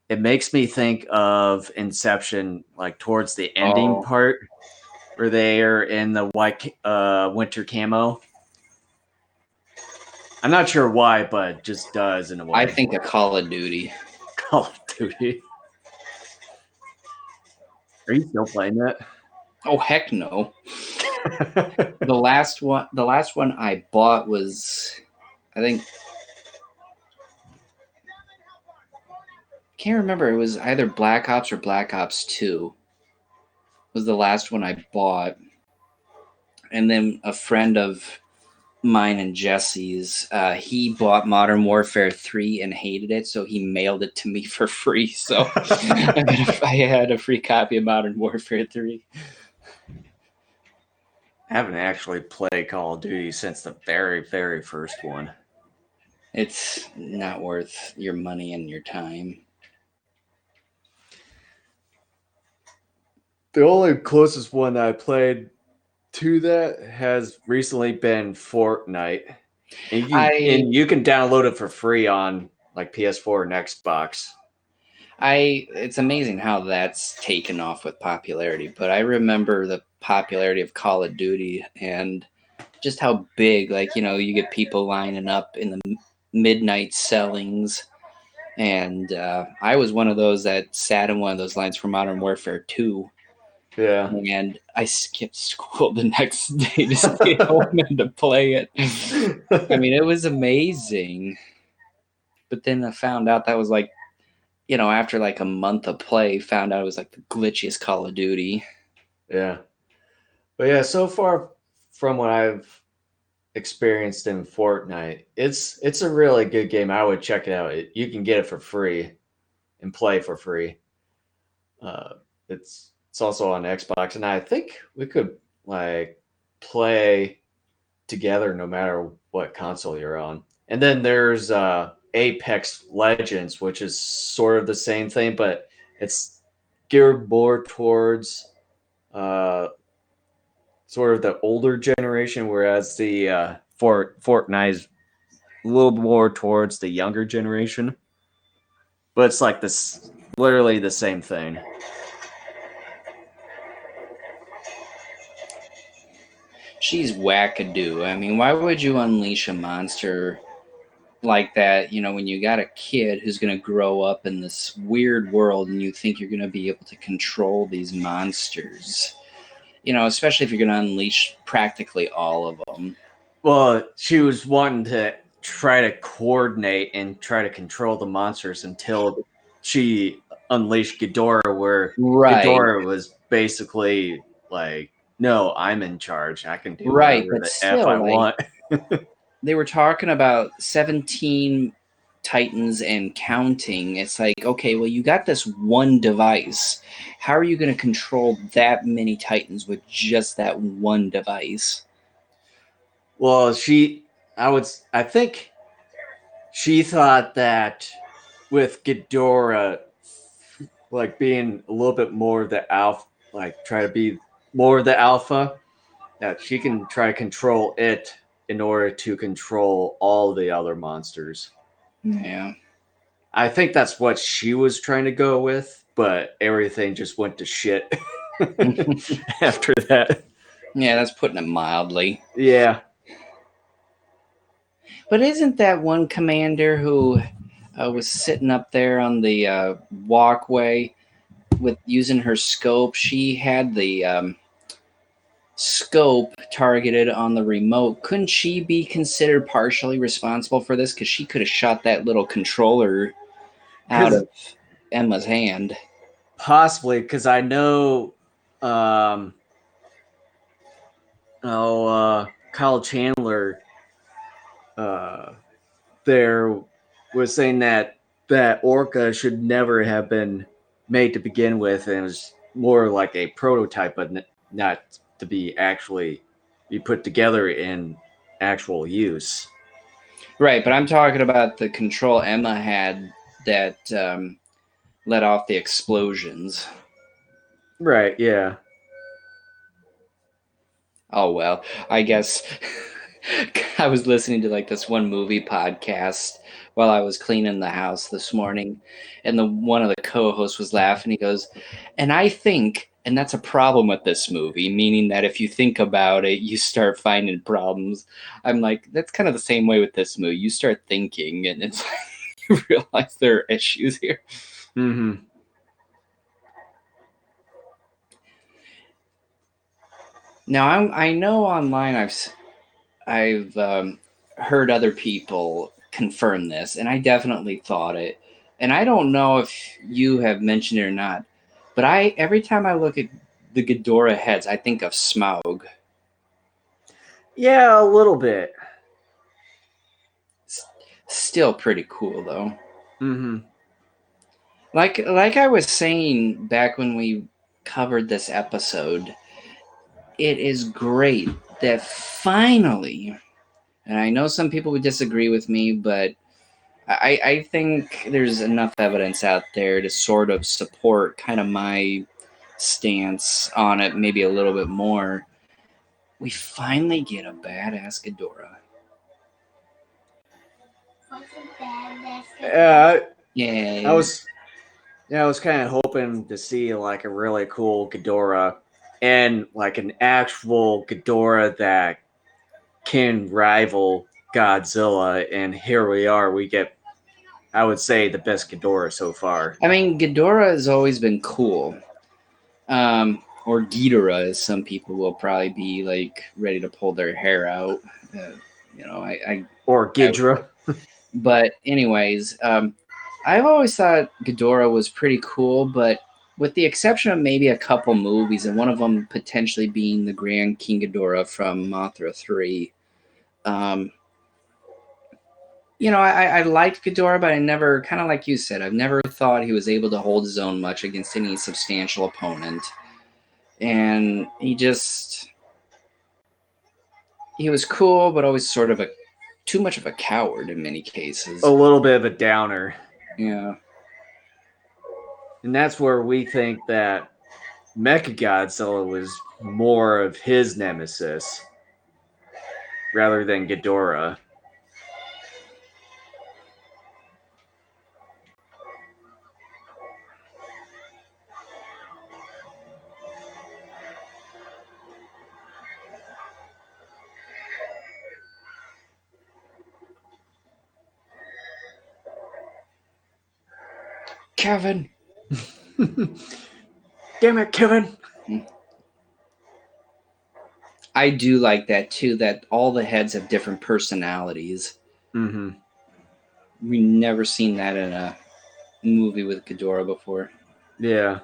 it makes me think of Inception, like towards the ending part where they are in the white winter camo. I'm not sure why, but it just does in a way. I think a Call of Duty. Call of Duty. Are you still playing that? Oh heck no! The last one I bought was, I think, can't remember. It was either Black Ops or Black Ops 2. Was the last one I bought, and then a friend of mine and Jesse's, he bought Modern Warfare 3 and hated it, so he mailed it to me for free. So I had a free copy of Modern Warfare 3. I haven't actually played Call of Duty since the very, very first one. It's not worth your money and your time. The only closest one that I played to that has recently been Fortnite. And you can download it for free on like PS4 and Xbox. It's amazing how that's taken off with popularity, but I remember the popularity of Call of Duty and just how big, like, you get people lining up in the midnight sellings. And I was one of those that sat in one of those lines for Modern Warfare 2. Yeah. And I skipped school the next day to stay home and to play it. I mean, it was amazing. But then I found out that was like, after like a month of play, found out it was like the glitchiest Call of Duty. Yeah. But yeah, so far from what I've experienced in Fortnite, it's a really good game. I would check it out. You can get it for free and play for free. It's also on Xbox, and I think we could like play together no matter what console you're on. And then there's Apex Legends, which is sort of the same thing, but it's geared more towards sort of the older generation, whereas the Fortnite is a little more towards the younger generation. But it's like this, literally the same thing. She's wackadoo. I mean, why would you unleash a monster like that, when you got a kid who's going to grow up in this weird world and you think you're going to be able to control these monsters? Especially if you're going to unleash practically all of them. Well, she was wanting to try to coordinate and try to control the monsters until she unleashed Ghidorah, where Ghidorah was basically like, no, I'm in charge. I can do whatever the F I want. They were talking about 17 Titans and counting. It's like, okay, well, you got this one device. How are you going to control that many Titans with just that one device? Well, I think she thought that with Ghidorah, like being a little bit more of the alpha, like try to be more of the alpha, that she can try to control it in order to control all the other monsters. Yeah. I think that's what she was trying to go with, but everything just went to shit after that. Yeah, that's putting it mildly. Yeah. But isn't that one commander who was sitting up there on the walkway with using her scope? She had the scope targeted on the remote. Couldn't she be considered partially responsible for this? Because she could have shot that little controller out of Emma's hand. Possibly, because I know Kyle Chandler there was saying that Orca should never have been made to begin with, and it was more like a prototype, but not to be put together in actual use. Right, but I'm talking about the control Emma had that let off the explosions. Right, yeah. Oh, well, I guess I was listening to like this one movie podcast while I was cleaning the house this morning, and one of the co-hosts was laughing. He goes, and I think And that's a problem with this movie, meaning that if you think about it, you start finding problems. I'm like, that's kind of the same way with this movie. You start thinking, and it's like you realize there are issues here. Mm-hmm. Now, I know online I've heard other people confirm this, and I definitely thought it. And I don't know if you have mentioned it or not, but every time I look at the Ghidorah heads, I think of Smaug. Yeah, a little bit. Still pretty cool though. Mm-hmm. Like I was saying back when we covered this episode, it is great that finally, and I know some people would disagree with me, but I think there's enough evidence out there to sort of support kind of my stance on it, maybe a little bit more. We finally get a badass Ghidorah. Wasn't bad. Yay. I was kind of hoping to see like a really cool Ghidorah and like an actual Ghidorah that can rival Godzilla, and here we are. We get, I would say, the best Ghidorah so far. I mean, Ghidorah has always been cool. Or Ghidorah, as some people will probably be like ready to pull their hair out. Or Ghidra. But anyways, I've always thought Ghidorah was pretty cool, but with the exception of maybe a couple movies, and one of them potentially being the Grand King Ghidorah from Mothra 3. I liked Ghidorah, but I never, kind of like you said, I've never thought he was able to hold his own much against any substantial opponent. And he was cool, but always sort of too much of a coward in many cases. A little bit of a downer. Yeah. And that's where we think that Mechagodzilla was more of his nemesis rather than Ghidorah. Kevin. Damn it, Kevin. I do like that too, that all the heads have different personalities. Mm-hmm. We never seen that in a movie with Ghidorah before. Yeah.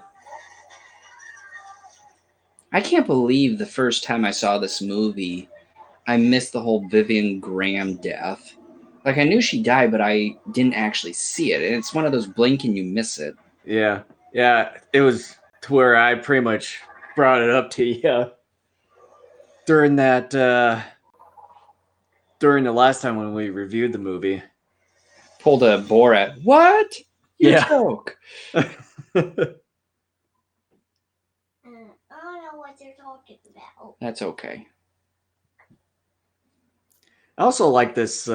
I can't believe the first time I saw this movie, I missed the whole Vivian Graham death. Like, I knew she died, but I didn't actually see it. And it's one of those blink and you miss it. Yeah. Yeah. It was to where I pretty much brought it up to you during that, during the last time when we reviewed the movie. Pulled a Borat. What? You Yeah. joke. I don't know what they're talking about. That's okay. I also like this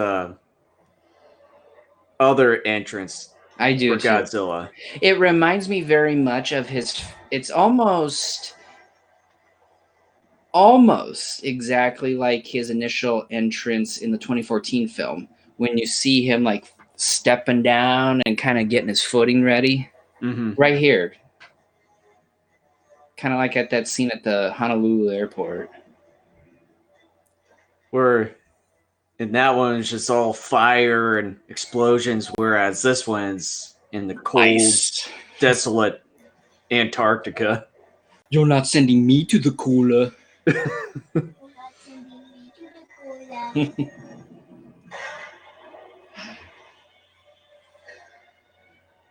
other entrance I do for too. Godzilla. It reminds me very much of his. It's almost exactly like his initial entrance in the 2014 film when you see him like stepping down and kind of getting his footing ready. Mm-hmm. Right here. Kind of like at that scene at the Honolulu airport. Where in that one it's just all fire and explosions, whereas this one's in the cold, Ice. desolate Antarctica. You're not sending me to the cooler. You're not sending me to the cooler.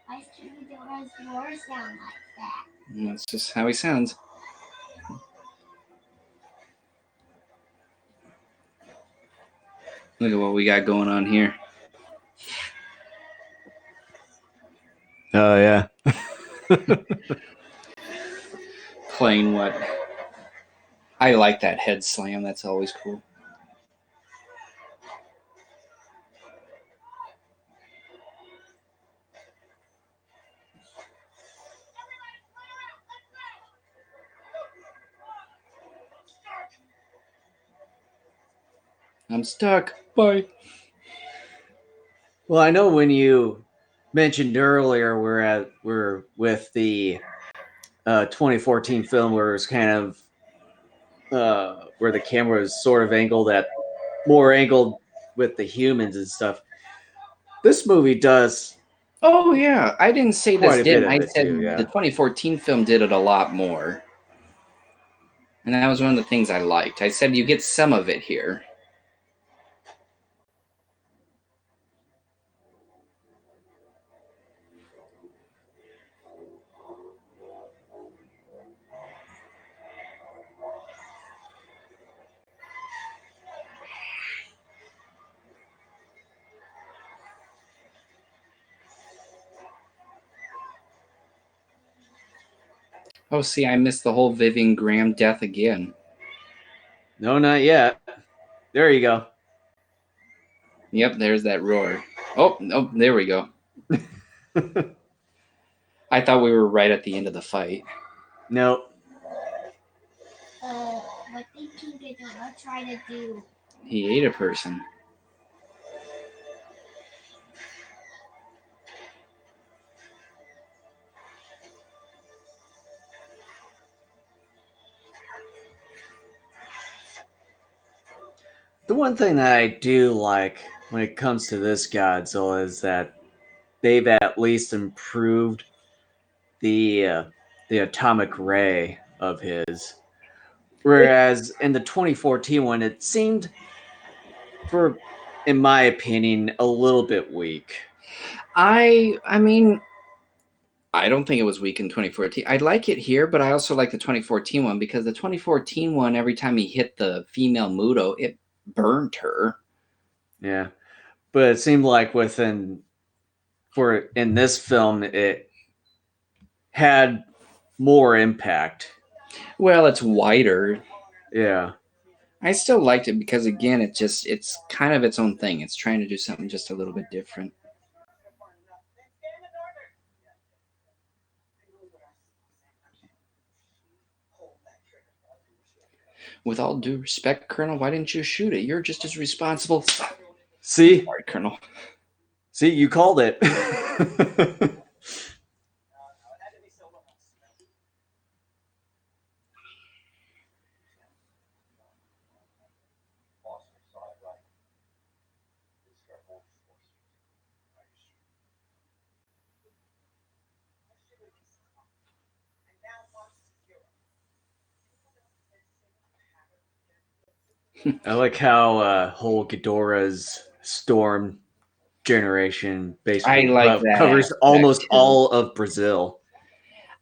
I still don't more sound like that. That's just how he sounds. Look at what we got going on here. Oh, yeah. Playing what? I like that head slam. That's always cool. I'm stuck. Bye. Well, I know when you mentioned earlier we're with the 2014 film where it was kind of where the camera was sort of more angled with the humans and stuff. This movie does Oh yeah, I didn't say quite this a bit didn't. of I it said too. the Yeah. 2014 film did it a lot more, and that was one of the things I liked. I said you get some of it here. Oh, see, I missed the whole Vivian Graham death again. No, not yet. There you go. Yep, there's that roar. Oh, there we go. I thought we were right at the end of the fight. Nope. What did Godzilla try to do? He ate a person. The one thing that I do like when it comes to this Godzilla is that they've at least improved the atomic ray of his. Whereas in the 2014 one, it seemed, in my opinion, a little bit weak. I mean, I don't think it was weak in 2014. I like it here, but I also like the 2014 one because the 2014 one, every time he hit the female Muto, it burned her. Yeah, but it seemed like in this film, it had more impact. Well, it's wider. Yeah. I still liked it because again, it's kind of its own thing. It's trying to do something just a little bit different. With all due respect, Colonel, why didn't you shoot it? You're just as responsible. See? Sorry, Colonel. See, you called it. I like how whole Ghidorah's storm generation basically I like that covers aspect, almost too. all of Brazil.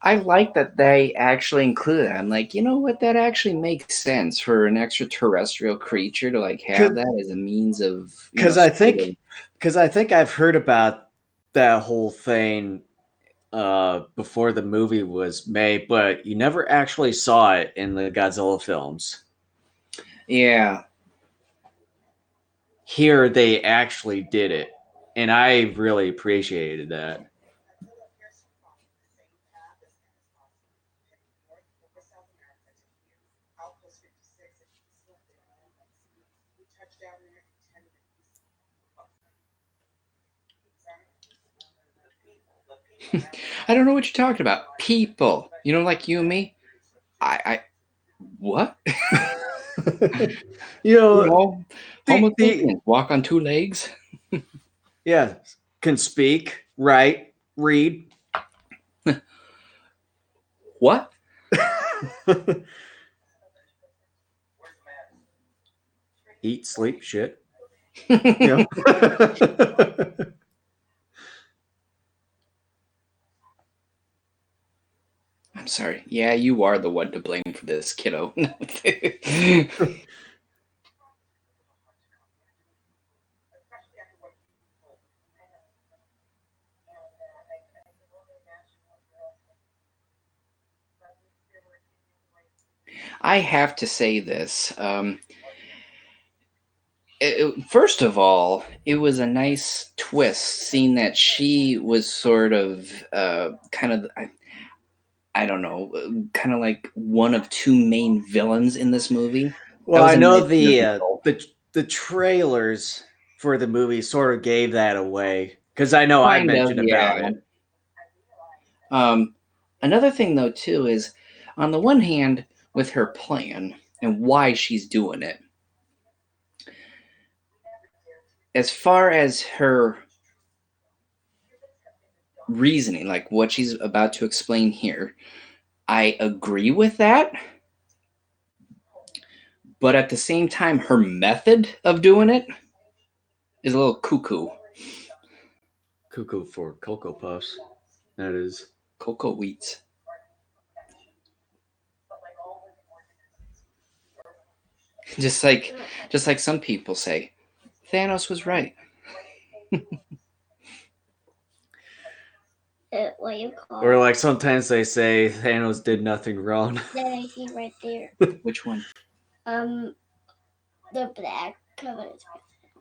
I like that they actually included it. I'm like, you know what? That actually makes sense for an extraterrestrial creature to like have that as a means of Because I think I've heard about that whole thing before the movie was made, but you never actually saw it in the Godzilla films. Yeah. Here they actually did it, and I really appreciated that. I don't know what you're talking about. People. You know, like you and me. I what? You know, Homo sapiens walk on two legs. Yeah, can speak, write, read. What? Eat, sleep, shit. You know? I'm sorry. Yeah, you are the one to blame for this, kiddo. I have to say this. First of all, it was a nice twist seeing that she was sort of kind of, I don't know, kind of like one of two main villains in this movie. Well, I know nice reveal. the trailers for the movie sort of gave that away because I know I Kind of, mentioned about yeah. it. Another thing though too is, on the one hand, with her plan and why she's doing it, as far as her reasoning, like what she's about to explain here, I agree with that. But at the same time, her method of doing it is a little cuckoo. Cuckoo for Cocoa Puffs. That is. Cocoa wheats. Just like some people say, Thanos was right. What you call Or like sometimes they say Thanos did nothing wrong. that I see right there. Which one? The black colors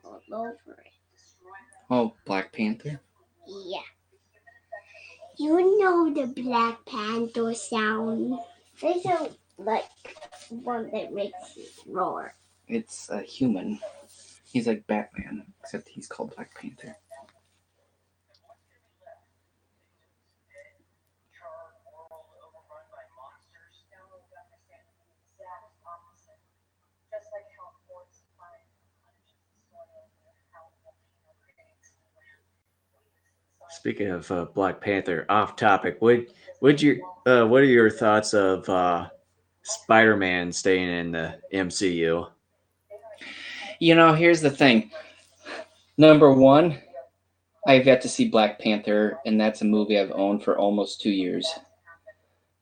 all over it. Oh, Black Panther. Yeah. You know the Black Panther sound. They sound like one that makes it roar. It's a human. He's like Batman, except he's called Black Panther. Speaking of Black Panther, off topic. What are your thoughts of Spider-Man staying in the MCU? You know, here's the thing. Number one, I've yet to see Black Panther, and that's a movie I've owned for almost 2 years.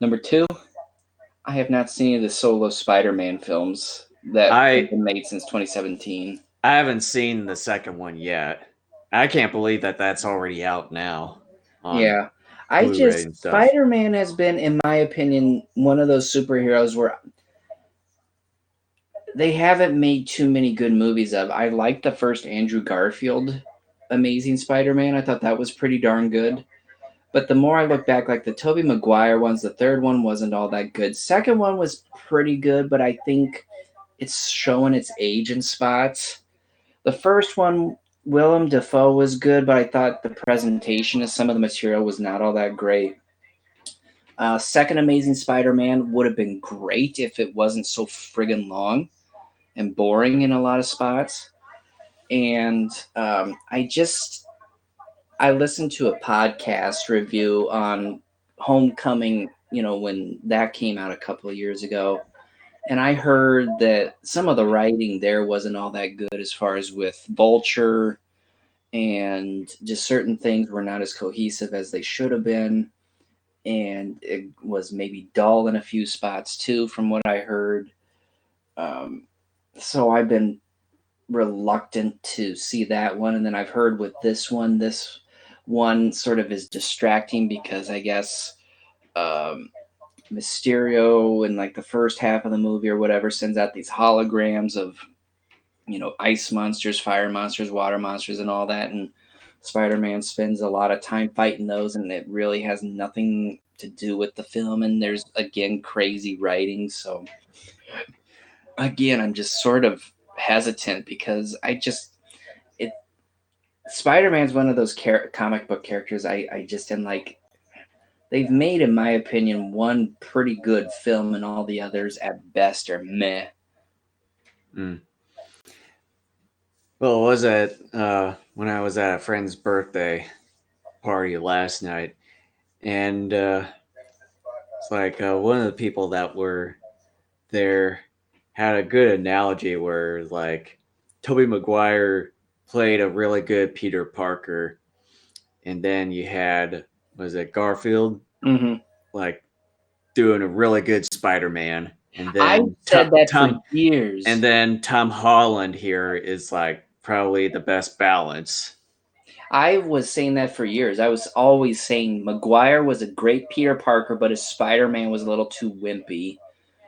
Number two, I have not seen any of the solo Spider-Man films that have been made since 2017. I haven't seen the second one yet. I can't believe that that's already out now. Yeah. Blu-ray and stuff. Spider-Man has been, in my opinion, one of those superheroes where they haven't made too many good movies of. I liked the first Andrew Garfield Amazing Spider-Man. I thought that was pretty darn good. But the more I look back, like the Tobey Maguire ones, the third one wasn't all that good. Second one was pretty good, but I think it's showing its age in spots. The first one, Willem Dafoe was good, but I thought the presentation of some of the material was not all that great. Second Amazing Spider-Man would have been great if it wasn't so friggin' long and boring in a lot of spots. And I listened to a podcast review on Homecoming, when that came out a couple of years ago. And I heard that some of the writing there wasn't all that good as far as with Vulture, and just certain things were not as cohesive as they should have been. And it was maybe dull in a few spots too, from what I heard. So I've been reluctant to see that one. And then I've heard with this one sort of is distracting because I guess Mysterio in like the first half of the movie or whatever sends out these holograms of ice monsters, fire monsters, water monsters, and all that, and Spider-Man spends a lot of time fighting those, and it really has nothing to do with the film, and there's again crazy writing. So again, I'm just sort of hesitant because Spider-Man's one of those comic book characters I just am like, they've made, in my opinion, one pretty good film, and all the others at best are meh. Well, was it when I was at a friend's birthday party last night, and it's like one of the people that were there had a good analogy where like Tobey Maguire played a really good Peter Parker, and then you had, was it Garfield, like doing a really good Spider-Man, and then I said that for years. And then Tom Holland here is like probably the best balance. I was saying that for years. I was always saying Maguire was a great Peter Parker, but his Spider-Man was a little too wimpy.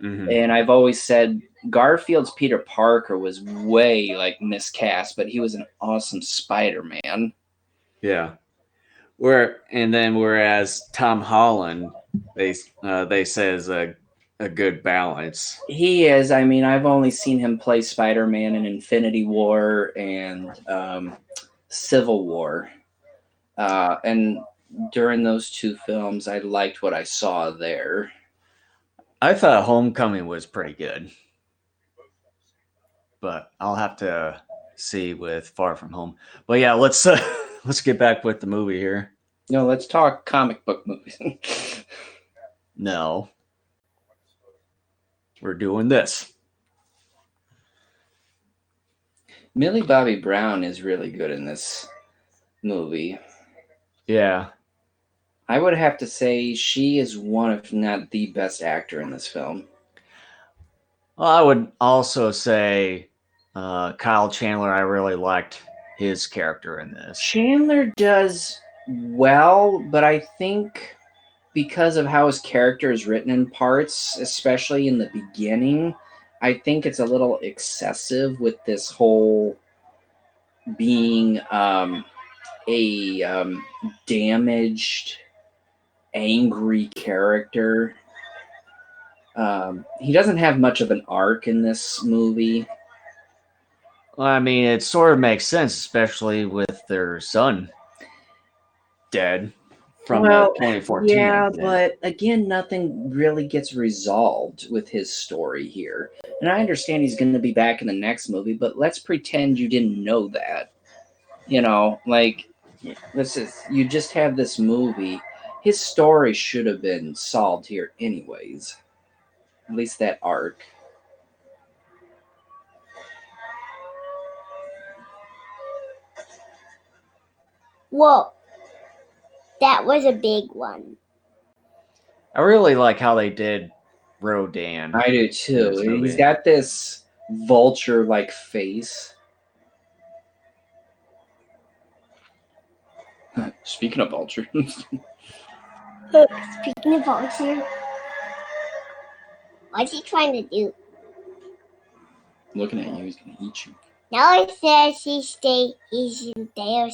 And I've always said Garfield's Peter Parker was way like miscast, but he was an awesome Spider-Man. Yeah. Whereas Tom Holland, they says a good balance. He is. I mean, I've only seen him play Spider-Man in Infinity War and Civil War, and during those two films, I liked what I saw there. I thought Homecoming was pretty good, but I'll have to see with Far From Home. But yeah, let's let's get back with the movie here. No, let's talk comic book movies. No, we're doing this. Millie Bobby Brown is really good in this movie. Yeah. I would have to say she is one, if not the best actor in this film. Well, I would also say Kyle Chandler. I really liked his character in this. Chandler does well, but I think because of how his character is written in parts, especially in the beginning, I think it's a little excessive with this whole being a damaged, angry character. He doesn't have much of an arc in this movie. Well, I mean, it sort of makes sense, especially with their son dead from the 2014 yeah, incident. but again, nothing really gets resolved with his story here. And I understand he's going to be back in the next movie, but let's pretend you didn't know that. You know, like, you just have this movie. His story should have been solved here, anyways. At least that arc. Whoa, that was a big one. I really like how they did Rodan. I do too. He's got this vulture-like face. Speaking of vulture. Speaking of vulture, what's he trying to do? Looking at you, he's gonna eat you. Now it says he's staying there.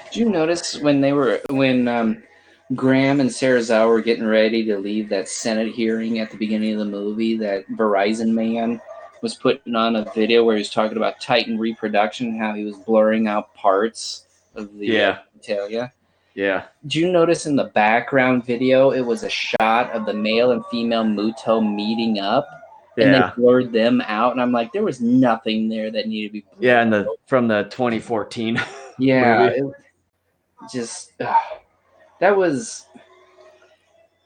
Did you notice when Graham and Sarazawa were getting ready to leave that Senate hearing at the beginning of the movie, that Verizon man was putting on a video where he was talking about Titan reproduction, how he was blurring out parts of the genitalia? Yeah. Did you notice in the background video it was a shot of the male and female Muto meeting up? And they blurred them out, and I'm like, there was nothing there that needed to be blurred. Yeah, and from the 2014 yeah, movie.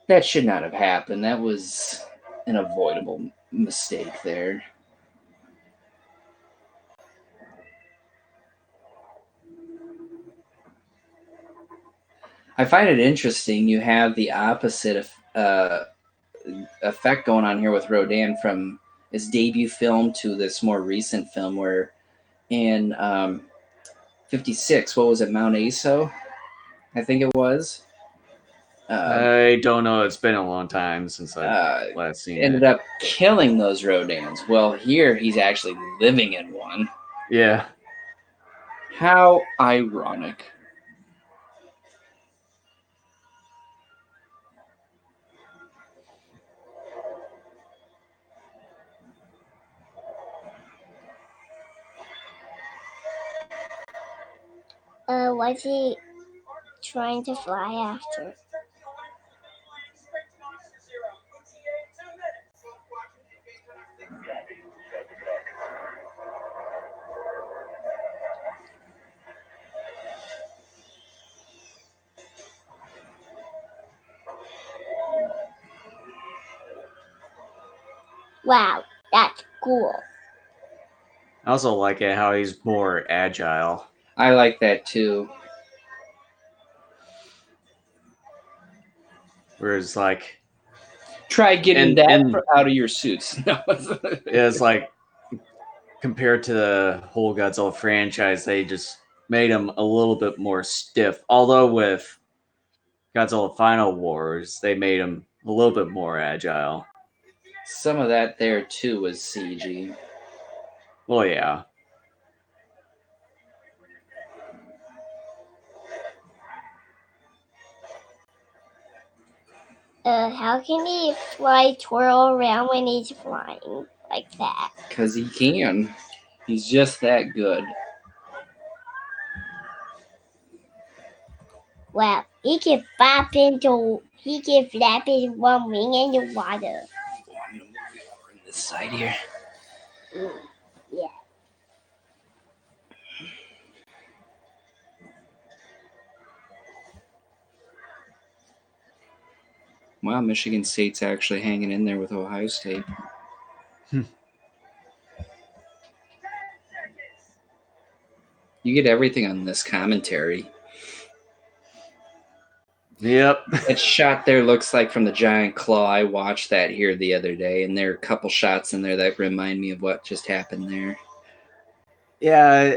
That should not have happened. That was an avoidable mistake there. I find it interesting you have the opposite effect going on here with Rodan from his debut film to this more recent film where in 56, what was it, Mount Aso? I think it was. I don't know. It's been a long time since I've last seen ended up killing those Rodans. Well, here he's actually living in one. Yeah. How ironic. What's he trying to fly after? Wow, that's cool. I also like it how he's more agile. I like that too. Whereas, like, Try getting and out of your suits. No. it's like compared to the whole Godzilla franchise, they just made him a little bit more stiff. Although with Godzilla Final Wars, they made him a little bit more agile. Some of that there too was CG. Well, yeah. How can he twirl around when he's flying like that? Because he can. He's just that good. Well, he can flap his one wing in the water. I'm gonna move you over on this side here. Yeah. Wow, Michigan State's actually hanging in there with Ohio State. You get everything on this commentary. Yep. That shot there looks like from the giant claw. I watched that here the other day, and there are a couple shots in there that remind me of what just happened there. Yeah,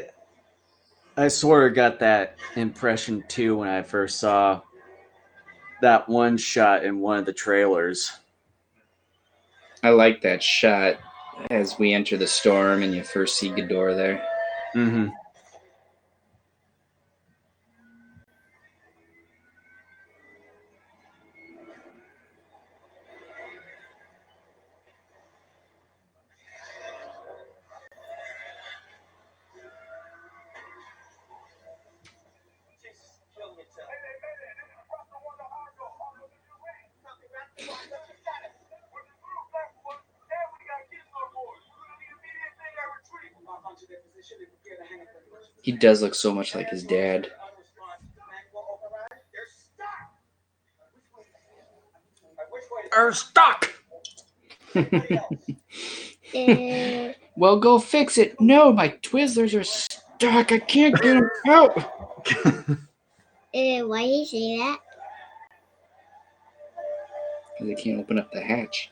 I sort of got that impression too when I first saw that one shot in one of the trailers. I like that shot as we enter the storm and you first see Ghidorah there. Mm-hmm. He does look so much like his dad. Are stuck. Well, go fix it. No, my Twizzlers are stuck. I can't get them out. Why do you say that? Because they can't open up the hatch.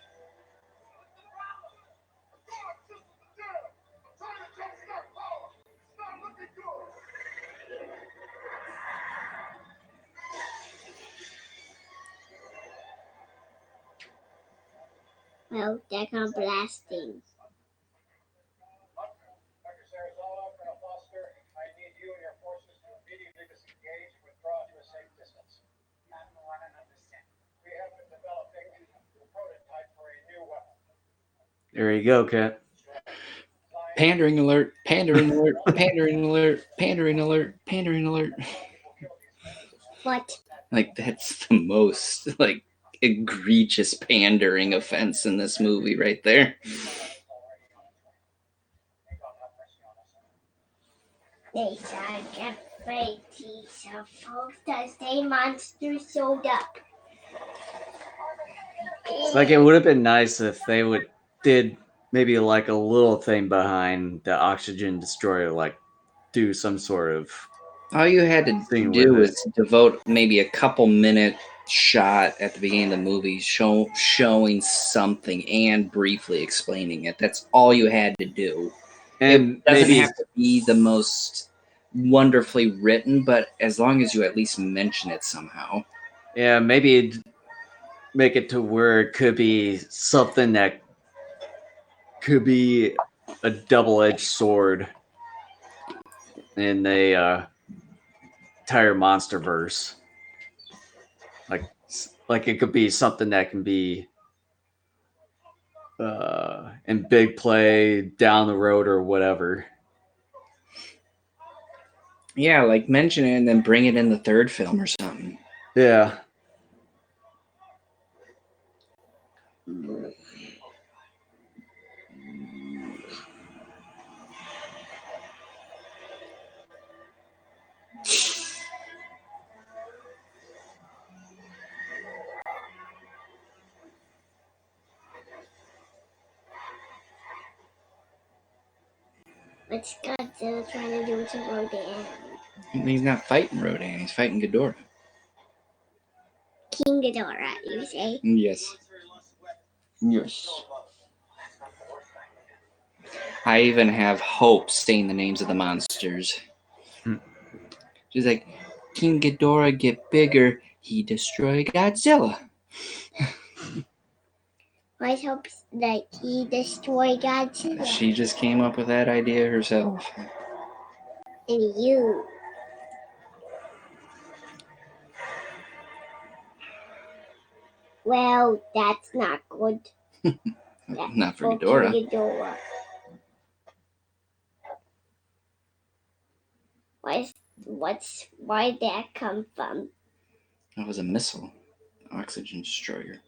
Well, they're gonna blasting. There you go, Kat. Pandering alert, pandering alert, pandering alert, pandering alert, pandering alert. What? Like, that's the most, like, egregious pandering offense in this movie right there. They said afraid he's supposed to say monster showed up. It's like it would have been nice if they did maybe like a little thing behind the oxygen destroyer, like do some sort of All you had to Scene do with was devote maybe a couple minute shot at the beginning of the movie showing something and briefly explaining it. That's all you had to do. and It doesn't maybe have to be the most wonderfully written, but as long as you at least mention it somehow. yeah, maybe make it to where it could be something that could be a double-edged sword in the entire MonsterVerse. Like it could be something that can be in big play down the road or whatever. Yeah, like mention it and then bring it in the third film or something. Yeah. What's Godzilla trying to do to Rodan? He's not fighting Rodan. He's fighting Ghidorah. King Ghidorah, you say? Yes. Yes. I even have Hope saying the names of the monsters. She's like, King Ghidorah get bigger, he destroy Godzilla. Let's hope that he destroy Godzilla. She just came up with that idea herself. And you. Well, that's not good. That's Not for King Ghidorah. Ghidorah. Why'd that come from? That was a missile. Oxygen destroyer.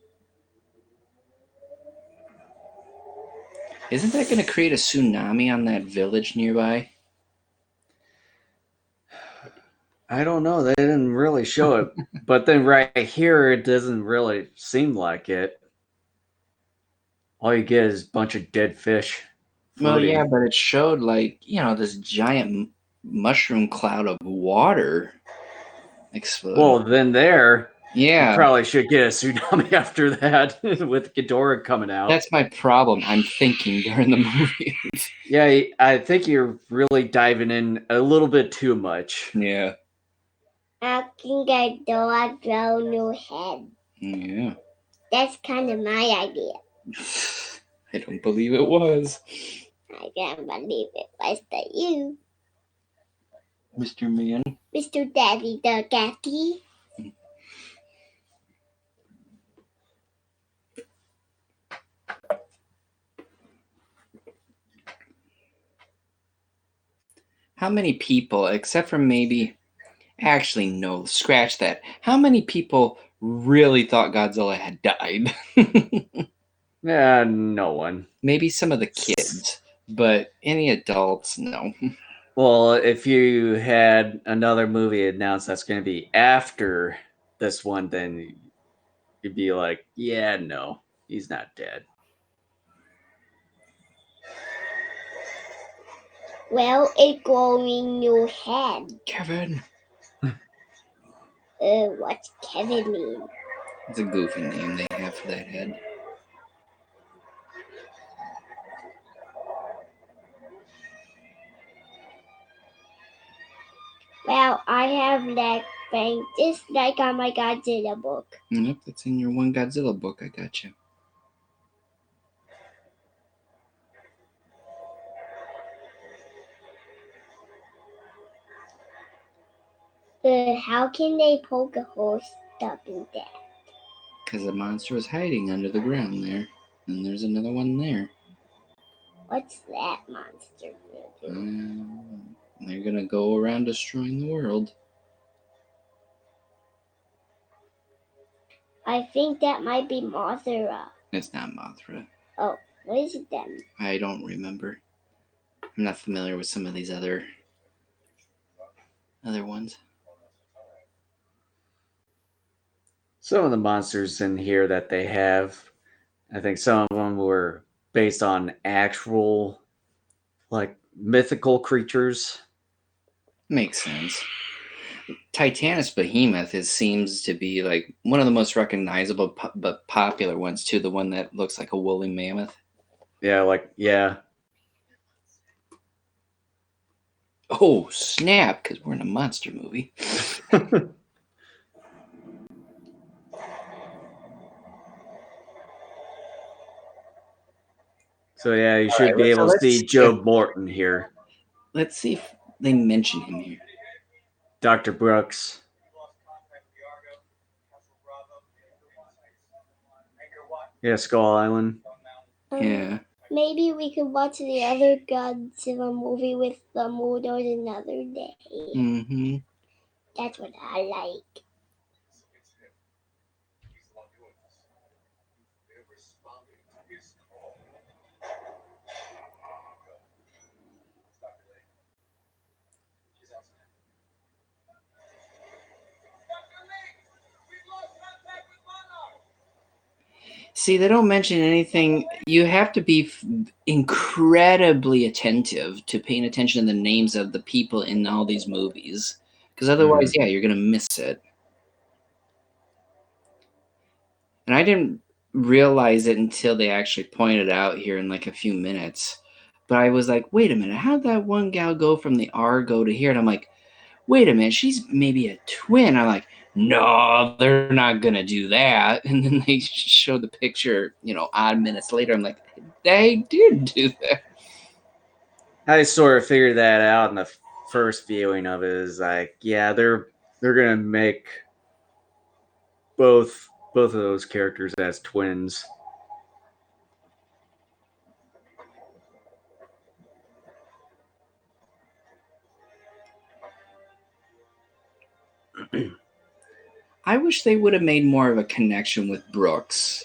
Isn't that going to create a tsunami on that village nearby? I don't know. They didn't really show it. But then right here, it doesn't really seem like it. All you get is a bunch of dead fish. Well, floating. yeah, but it showed this giant mushroom cloud of water exploding. Well, then you yeah, probably should get a tsunami after that with Ghidorah coming out. that's my problem. I'm thinking during the movie. Yeah, I think you're really diving in a little bit too much. Yeah. How can Ghidorah grow new head? Yeah. That's kind of my idea. I don't believe it was. I can't believe it was that you, Mr. Man. Mr. Daddy the Catty. How many people, except for maybe, actually, no, scratch that. How many people really thought Godzilla had died? Yeah, no one. Maybe some of the kids, but any adults, no. Well, if you had another movie announced that's going to be after this one, then you'd be like, yeah, no, he's not dead. Well, it's growing new head. Kevin. What's Kevin mean? It's a goofy name they have for that head. Well, I have that thing just like on my Godzilla book. Yep, that's in your one Godzilla book. I got you. How can they poke a hole stuck in that? Because the monster was hiding under the ground there. And there's another one there. What's that monster gonna do? They're going to go around destroying the world. I think that might be Mothra. It's not Mothra. Oh, what is it then? I don't remember. I'm not familiar with some of these other ones. Some of the monsters in here that they have, I think some of them were based on actual, mythical creatures. Makes sense. Titanus Behemoth seems to be one of the most recognizable but popular ones too. The one that looks like a woolly mammoth. Yeah. Oh snap! Because we're in a monster movie. So yeah, you should be able to see Joe Morton here. Let's see if they mention him here. Dr. Brooks. Yeah, Skull Island. Yeah. Maybe we could watch the other Godzilla movie with the Moodles another day. Mm-hmm. That's what I like. See, they don't mention anything. You have to be incredibly attentive to paying attention to the names of the people in all these movies, because otherwise, yeah, you're gonna miss it. And I didn't realize it until they actually pointed out here in like a few minutes. But I was like, wait a minute, how'd that one gal go from the Argo to here? And I'm like, wait a minute, she's maybe a twin. I'm like, no, they're not gonna do that. And then they showed the picture, odd minutes later. I'm like, they did do that. I sort of figured that out in the first viewing of it. Is like, yeah, they're gonna make both of those characters as twins. I wish they would have made more of a connection with Brooks.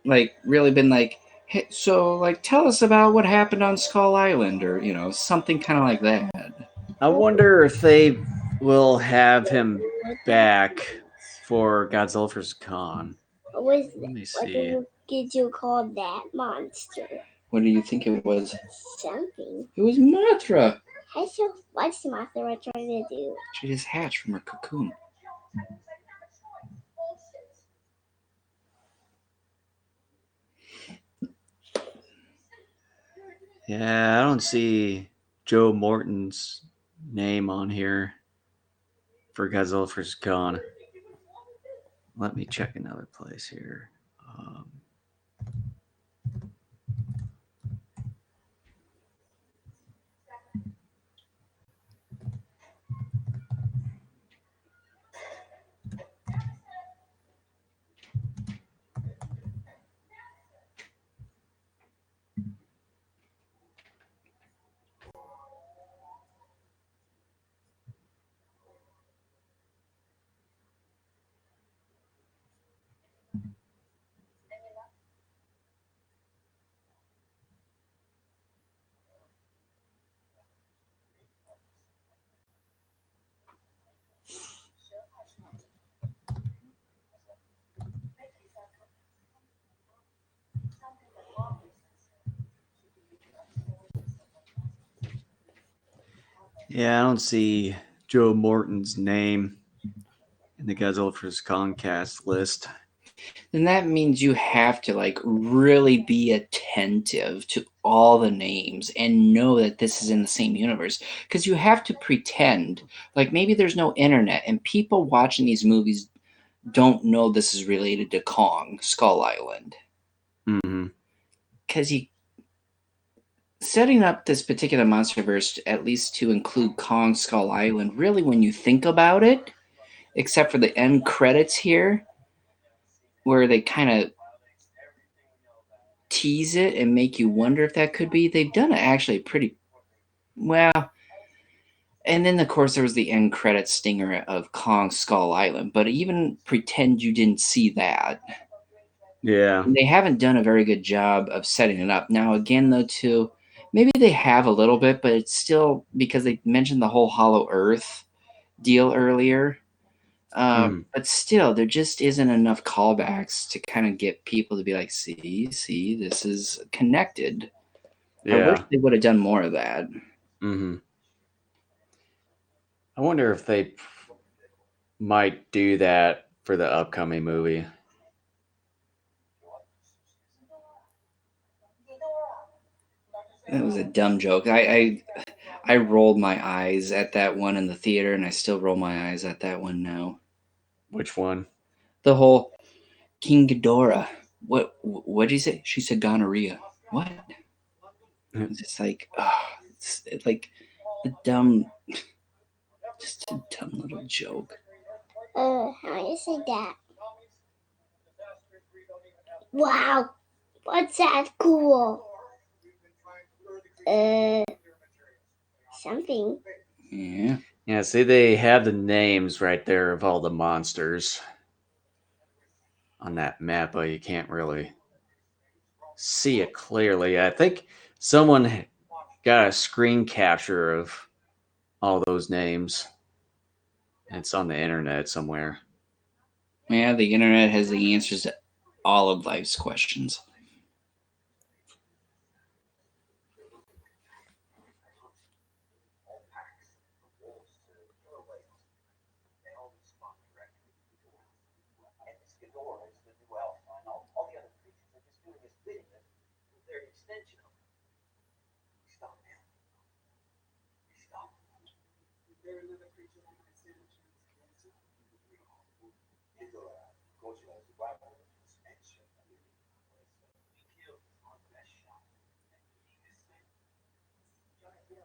Like, really been like, hey, so, like, tell us about what happened on Skull Island, or, something kind of like that. I wonder if they will have him back for Godzilla vs. Kong. Let me see. What did you call that monster? What do you think it was? Something. It was Mothra. What's Mothra trying to do? She just hatched from her cocoon. Yeah, I don't see Joe Morton's name on here for Godzilla vs. Kong. Let me check another place here. Yeah, I don't see Joe Morton's name in the Godzilla vs. Kong cast list. Then that means you have to like really be attentive to all the names and know that this is in the same universe, because you have to pretend like maybe there's no internet and people watching these movies don't know this is related to Kong Skull Island. Because you setting up this particular MonsterVerse at least to include Kong Skull Island, really, when you think about it, except for the end credits here, where they kind of tease it and make you wonder if that could be, they've done it actually pretty well. And then, of course, there was the end credit stinger of Kong Skull Island, but even pretend you didn't see that. Yeah. They haven't done a very good job of setting it up. Now, again, though, too, maybe they have a little bit, but it's still because they mentioned the whole Hollow Earth deal earlier. But still, there just isn't enough callbacks to kind of get people to be like, see, this is connected. Yeah. I wish they would have done more of that. I wonder if they might do that for the upcoming movie. That was a dumb joke. I rolled my eyes at that one in the theater, and I still roll my eyes at that one now. Which one? The whole King Ghidorah. What did you say? She said gonorrhea. What? It's just like, it's like a dumb, just a dumb little joke. How do you say that? Wow, what's that cool? Something. Yeah. Yeah, see, they have the names right there of all the monsters on that map, but you can't really see it clearly. I think someone got a screen capture of all those names. It's on the internet somewhere. Yeah, the internet has the answers to all of life's questions.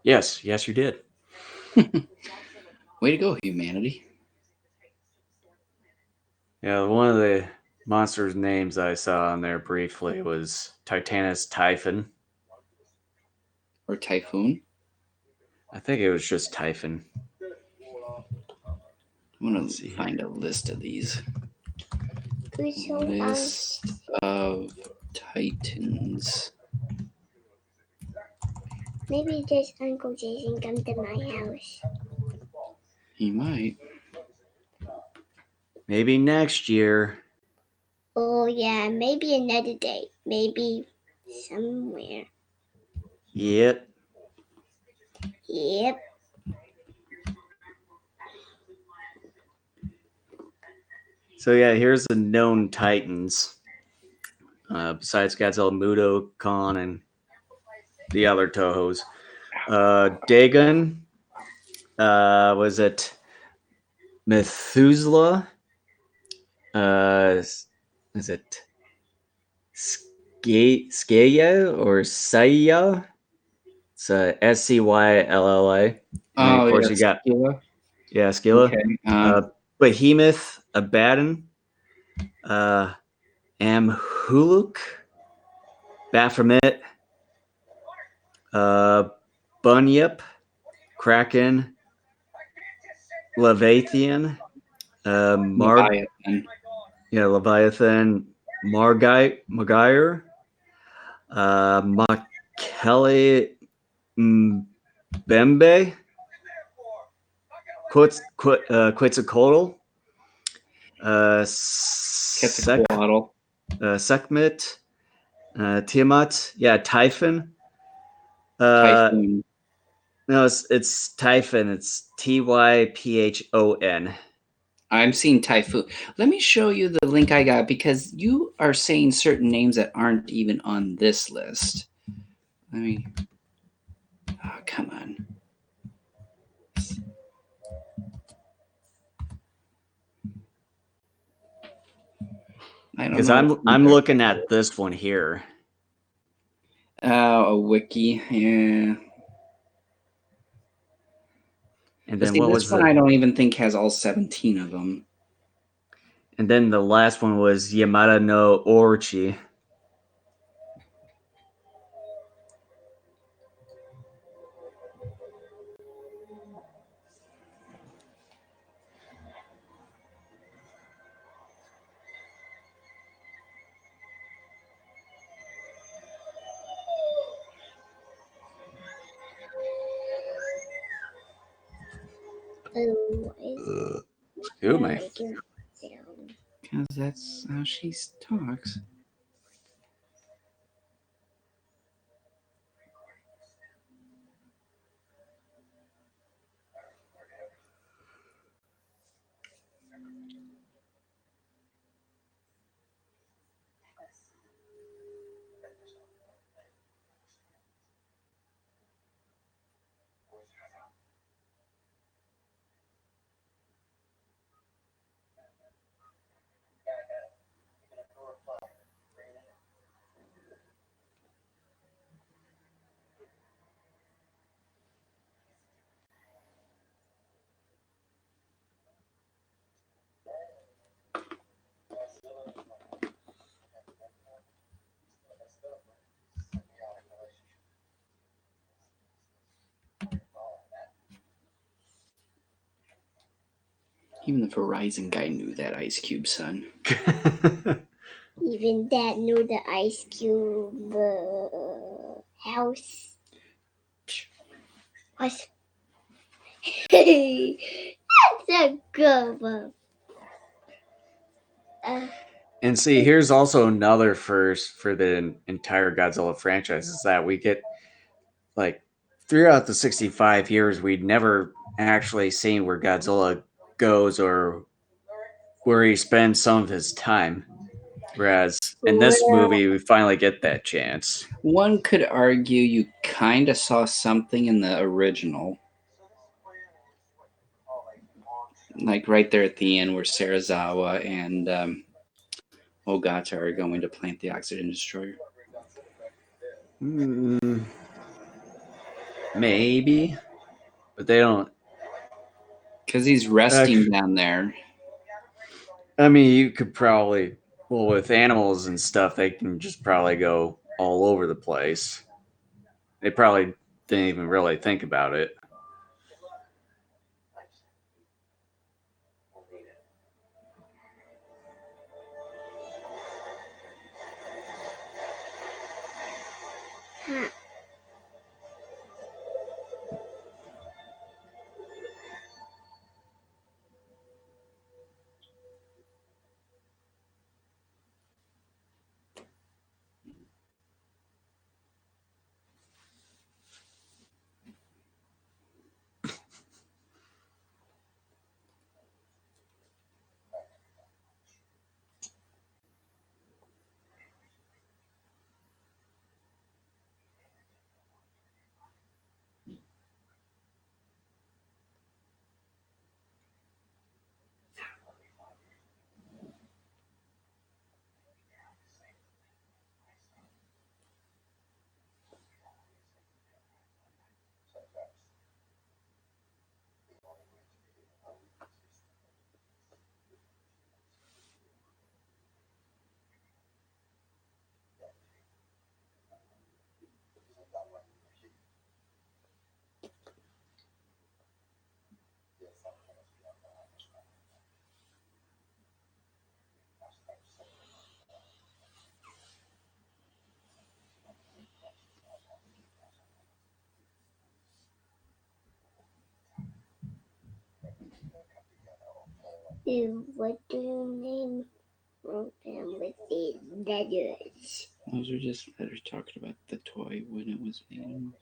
Yes, you did. Way to go, humanity. Yeah, one of the monsters' names I saw on there briefly was Titanus Typhon. Or Typhoon. I think it was just Typhon. I'm going to find a list of these. List of Titans. Maybe this Uncle Jason come to my house. He might. Maybe next year. Oh yeah, maybe another day. Maybe somewhere. Yep. Yep. So yeah, here's the known Titans. Besides Godzilla, Muto, Khan, and the other Tohos. Dagon. Was it Methuselah? Is it Skaya or Saya? It's Scylla. And of course, you got Skilla. Scylla. Okay. Behemoth, Abaddon, Amhuluk, Baphomet, Bunyip, Kraken, Leviathan, Leviathan. Leviathan, Margyre, Makele Mbembe, Quetzalcoatl, Quetzalcoatl. Sekhmet, Tiamat, Typhon. Typhoon. No, it's Typhon. It's Typhon. I'm seeing Typhoon. Let me show you the link I got because you are saying certain names that aren't even on this list. Let me. Oh, come on. Because I'm looking at this one here. A wiki, yeah. And then see, what this was one? I don't even think has all 17 of them. And then the last one was Yamada no Orochi. Excuse me. Because that's how she talks. Even the Verizon guy knew that Ice Cube, son. Even Dad knew the Ice Cube house. What? That's a good one. And see, here's also another first for the entire Godzilla franchise is that we get like throughout the 65 years, we'd never actually seen where Godzilla goes or where he spends some of his time. Whereas in this Well, movie, we finally get that chance. one could argue you kind of saw something in the original, like right there at the end where Sarazawa and Ogata are going to plant the oxygen destroyer. Maybe, but they don't. Because he's resting down there. I mean, you could probably, well, with animals and stuff, they can just probably go all over the place. They probably didn't even really think about it. Huh. What do you name them with these letters? Those are just letters talking about the toy when it was made.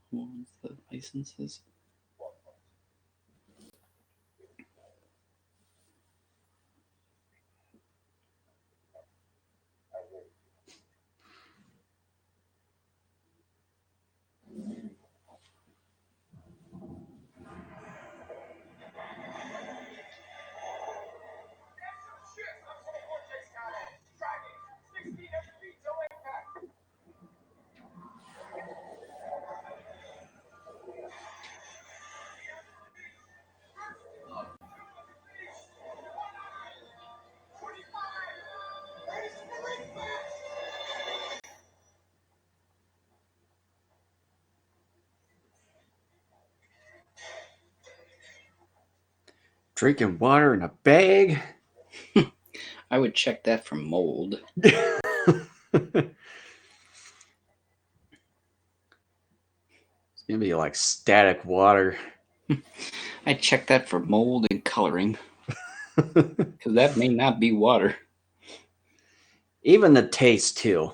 Who owns the licenses? Drinking water in a bag? I would check that for mold. It's gonna be like static water. I'd check that for mold and coloring. Because that may not be water. Even the taste, too.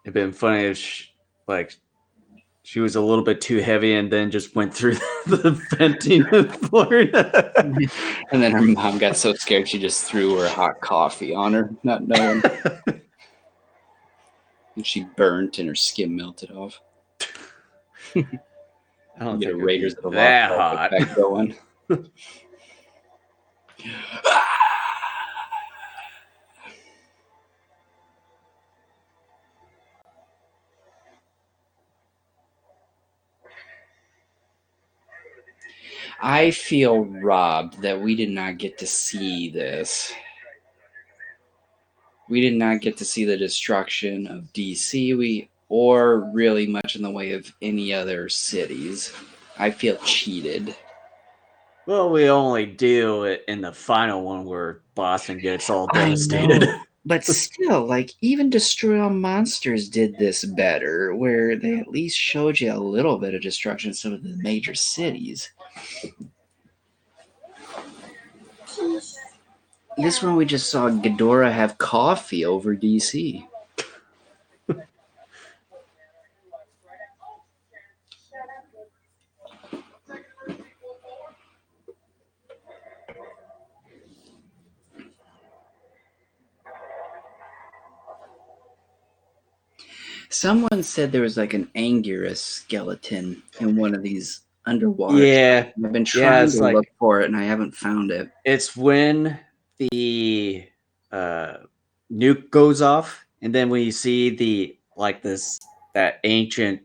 It'd been funny if she was a little bit too heavy and then just went through the venting floor. And then her mom got so scared she just threw her hot coffee on her, not knowing. And she burnt and her skin melted off. I don't Get a think Raiders it'd of be the that Lost Ark hot. effect going. I feel robbed that we did not get to see this. We did not get to see the destruction of DC, or really much in the way of any other cities. I feel cheated. Well, we only do it in the final one where Boston gets all I devastated. know. But still, like, even Destroy All Monsters did this better, where they at least showed you a little bit of destruction in some of the major cities. This one we just saw Ghidorah have coffee over DC. Someone said there was like an Anguirus skeleton in one of these underwater. Yeah, I've been trying it's to like look for it and I haven't found it. it's when the nuke goes off, and then when you see that ancient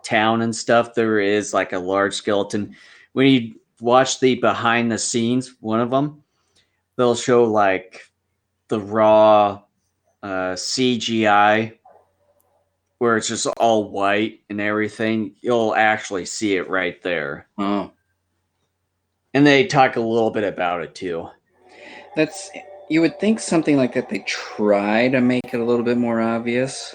town and stuff, there is like a large skeleton. When you watch the behind the scenes, one of them, they'll show like the raw CGI where it's just all white and everything. You'll actually see it right there. Oh, And they talk a little bit about it too. that's, you would think something like that they try to make it a little bit more obvious.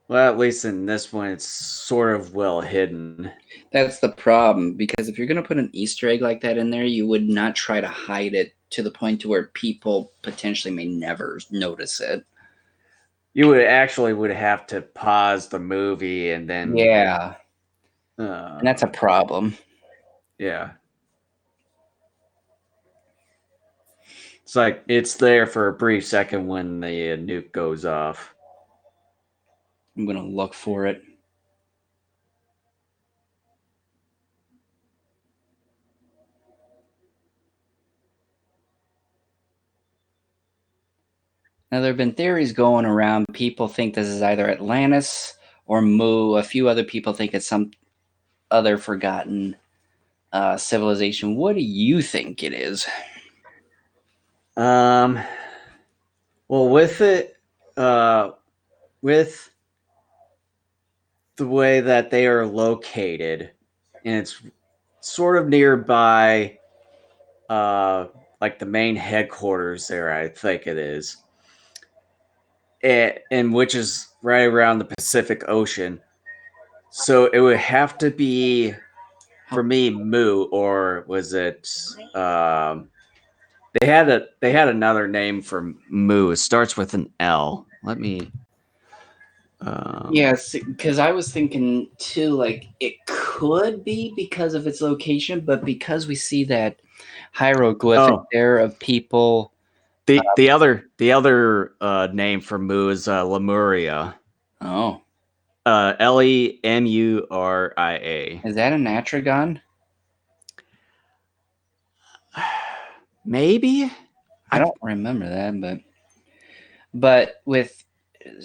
Well, at least in this one, it's sort of well hidden. That's the problem, because if you're going to put an Easter egg like that in there, you would not try to hide it to the point to where people potentially may never notice it. You would have to pause the movie and then Yeah, and that's a problem. yeah. It's like it's there for a brief second when the nuke goes off. I'm going to look for it. Now, there have been theories going around. People think this is either Atlantis or Mu. A few other people think it's some other forgotten civilization. What do you think it is? Well, with it, with the way that they are located, and it's sort of nearby, like the main headquarters there, I think it is, and which is right around the Pacific Ocean. So it would have to be, for me, Mu, or was it? They had another name for Mu. It starts with an L. Let me. Yes, because I was thinking too, like it could be because of its location, but because we see that hieroglyphic there of people. The other name for Mu is Lemuria. Oh, Lemuria. is that an atragon? Maybe. I don't remember that, but with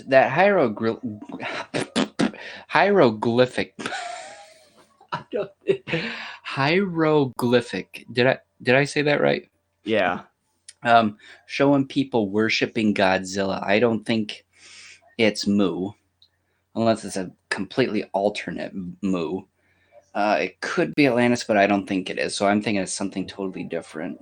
that hieroglyphic. I don't, hieroglyphic. Did I say that right? Yeah. Showing people worshiping Godzilla. I don't think it's Mu, unless it's a completely alternate Mu. It could be Atlantis, but I don't think it is. So I'm thinking it's something totally different.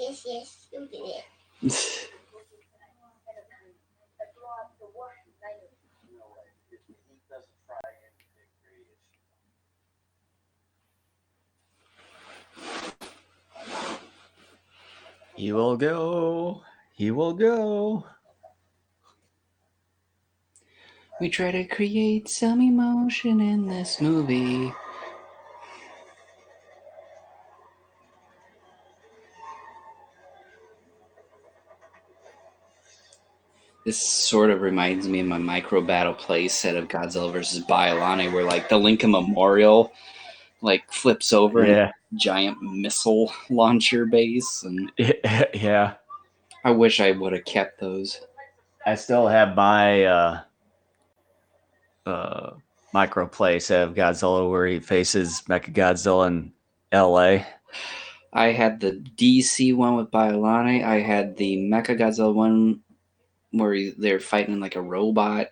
Yes, you did it. He will go. He will go. We try to create some emotion in this movie. This sort of reminds me of my micro battle play set of Godzilla versus Biollani, where like the Lincoln Memorial like flips over and Yeah. giant missile launcher base, and Yeah. I wish I would have kept those. I still have my micro play set of Godzilla where he faces Mechagodzilla in LA. I had the DC one with Biollani. I had the Mechagodzilla one where they're fighting like a robot.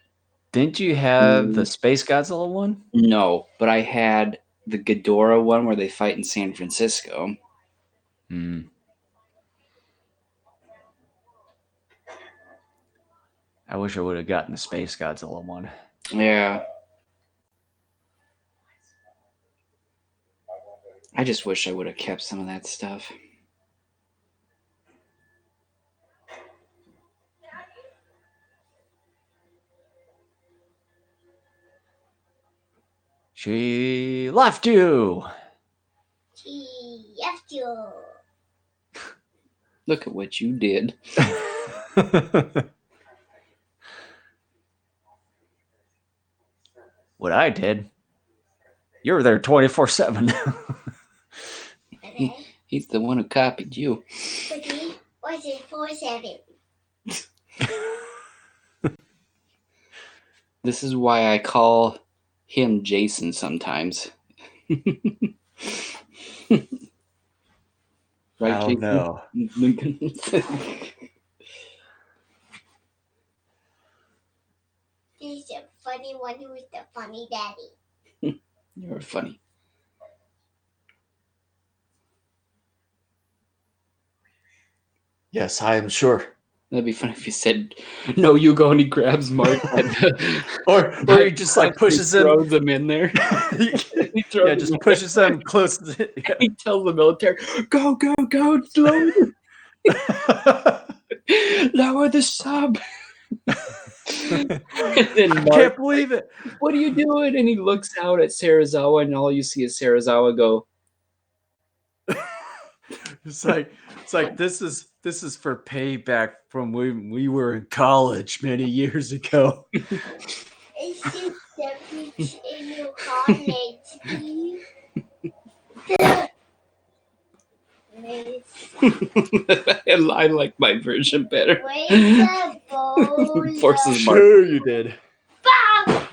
Didn't you have the Space Godzilla one? No, but I had the Ghidorah one where they fight in San Francisco. Hmm. I wish I would have gotten the Space Godzilla one. Yeah. I just wish I would have kept some of that stuff. She left you. She left you. Look at what you did. What I did? You were there 24/7. He's the one who copied you. But he was it 4-7. This is why I call him Jason sometimes. Right, Oh Jason? no. He's the funny one who is the funny daddy. You're funny. Yes, I am sure. That'd be funny if you said, "No, you go," and he grabs Mark, or he just like pushes him, throws him in there. He throws yeah, him just in pushes him close. To there. He tells the military, "Go, go, go, slow, lower the sub." And then I Mark, can't believe it. "What are you doing?" And he looks out at Sarazawa, and all you see is Sarazawa go. It's like this is for payback from when we were in college many years ago. It's just the beach in your college, Steve. I like my version better. Where's the bowl? Forces Mark. Sure, you did. Bob!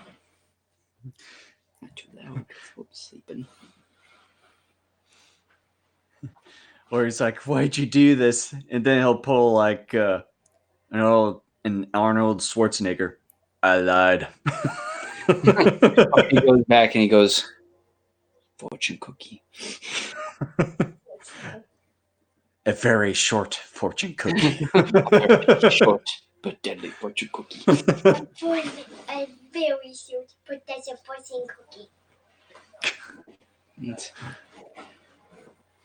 Not too loud. Oops, sleeping. Or he's like, "Why'd you do this?" And then he'll pull like an Arnold Schwarzenegger. I lied. He goes back and he goes, "Fortune cookie." A very short fortune cookie. Short but deadly fortune cookie. A very short, but that's a fortune cookie.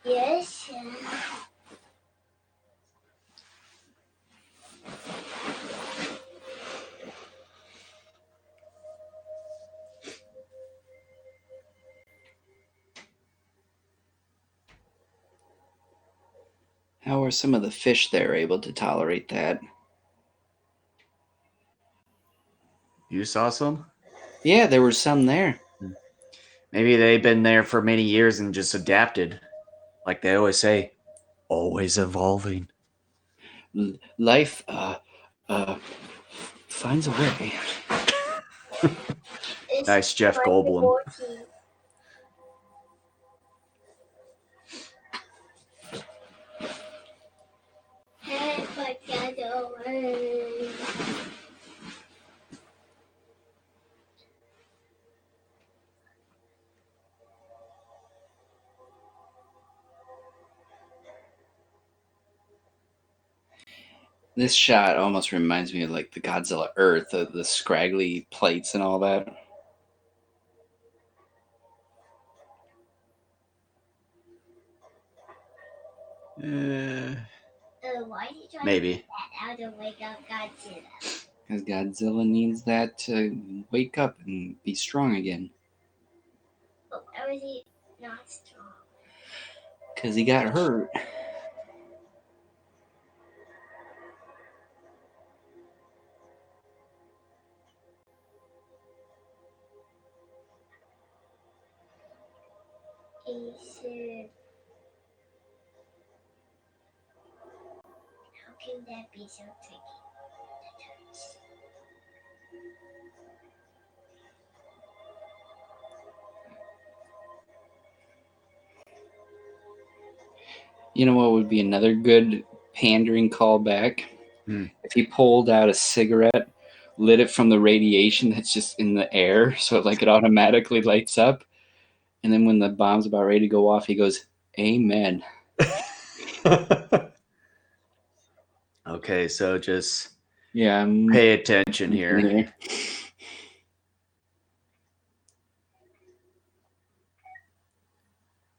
Yes. How are some of the fish there able to tolerate that? You saw some? Yeah, there were some there. Maybe they've been there for many years and just adapted. Like they always say, always evolving. Life finds a way. Nice, Jeff Goldblum. This shot almost reminds me of like the Godzilla Earth, the scraggly plates and all that. Why did you try Maybe. to get that out to wake up Godzilla? Because Godzilla needs that to wake up and be strong again. But why was he not strong? Because he got hurt. He said, how can that be so tricky? You know what would be another good pandering callback? If he pulled out a cigarette, lit it from the radiation that's just in the air, so it automatically lights up, and then when the bomb's about ready to go off, he goes, "Amen." Okay, so just Yeah, pay attention here.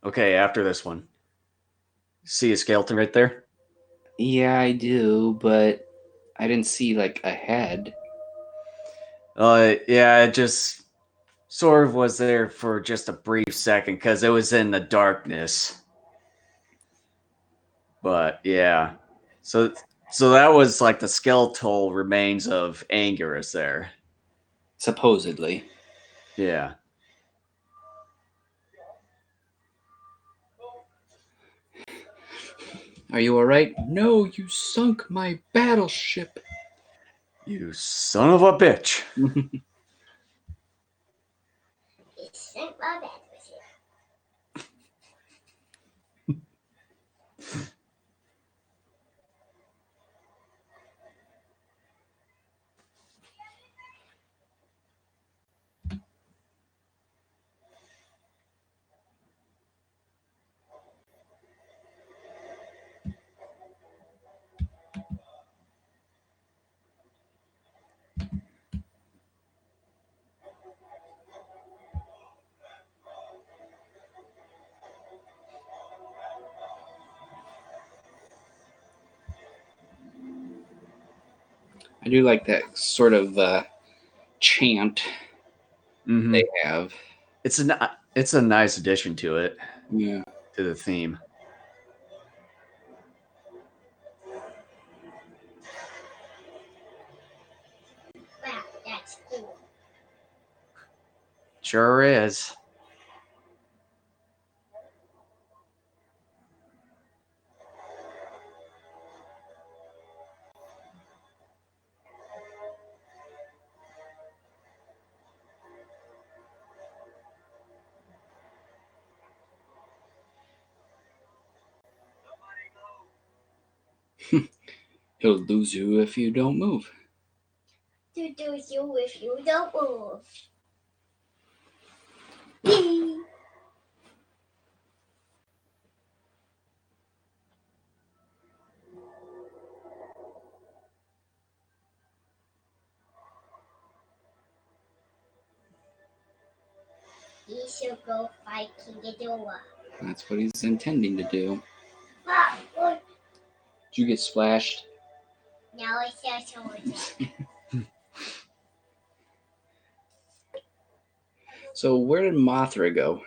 Okay, after this one. See a skeleton right there? Yeah, I do, but I didn't see like a head. Yeah, it just sort of was there for just a brief second because it was in the darkness. But yeah, so that was like the skeletal remains of Anguirus there. Supposedly. Yeah. Are you alright? No, you sunk my battleship. You son of a bitch. He sent my battleship. I do like that sort of chant they have. It's a nice addition to it, Yeah. to the theme. Wow, that's cool. Sure is. He'll lose you if you don't move. To do you if you don't move. He should go fight King Ghidorah. That's what he's intending to do. Ah, look. Did you get splashed? Now it's their soldier. So where did Mothra go?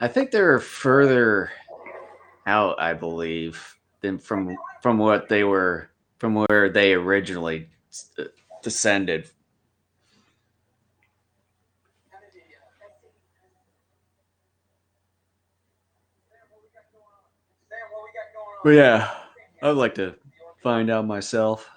I think they're further out, I believe, than from what they were from where they originally descended. But yeah, I'd like to find out myself.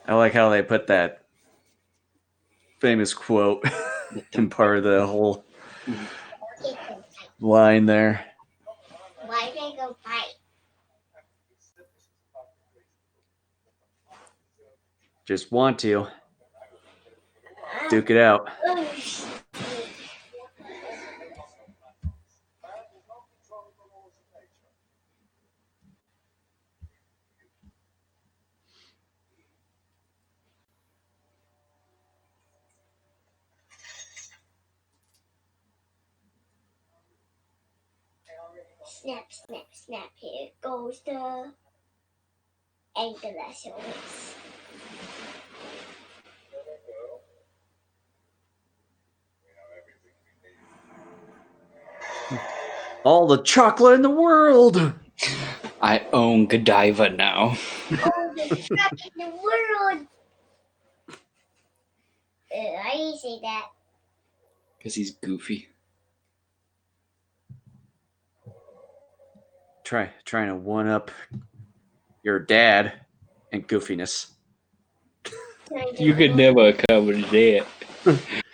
I like how they put that famous quote in part of the whole line there. Why they go fight? Just want to duke it out. Snap, snap, snap. Here goes the Ankylosaurus. All the chocolate in the world. I own Godiva now. Oh, the truck in the world. Why do you say that? Because he's goofy. Trying to one up your dad and goofiness. You could never cover that.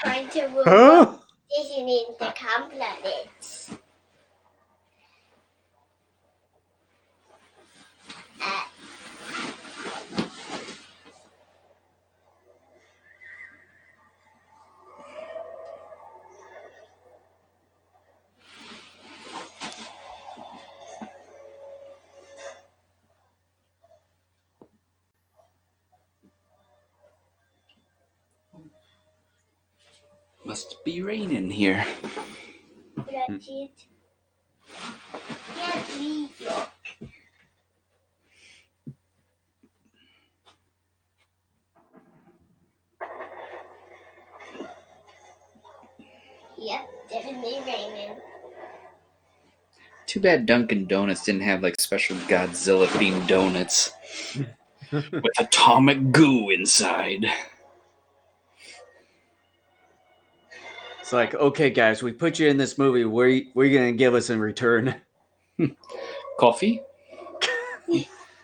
Trying to rule Huh? positioning the compliments. Must be raining here. That's it. Yeah, we go. Yep, definitely raining. Too bad Dunkin' Donuts didn't have like special Godzilla themed donuts with atomic goo inside. It's like, okay, guys, we put you in this movie. What are you going to give us in return? Coffee?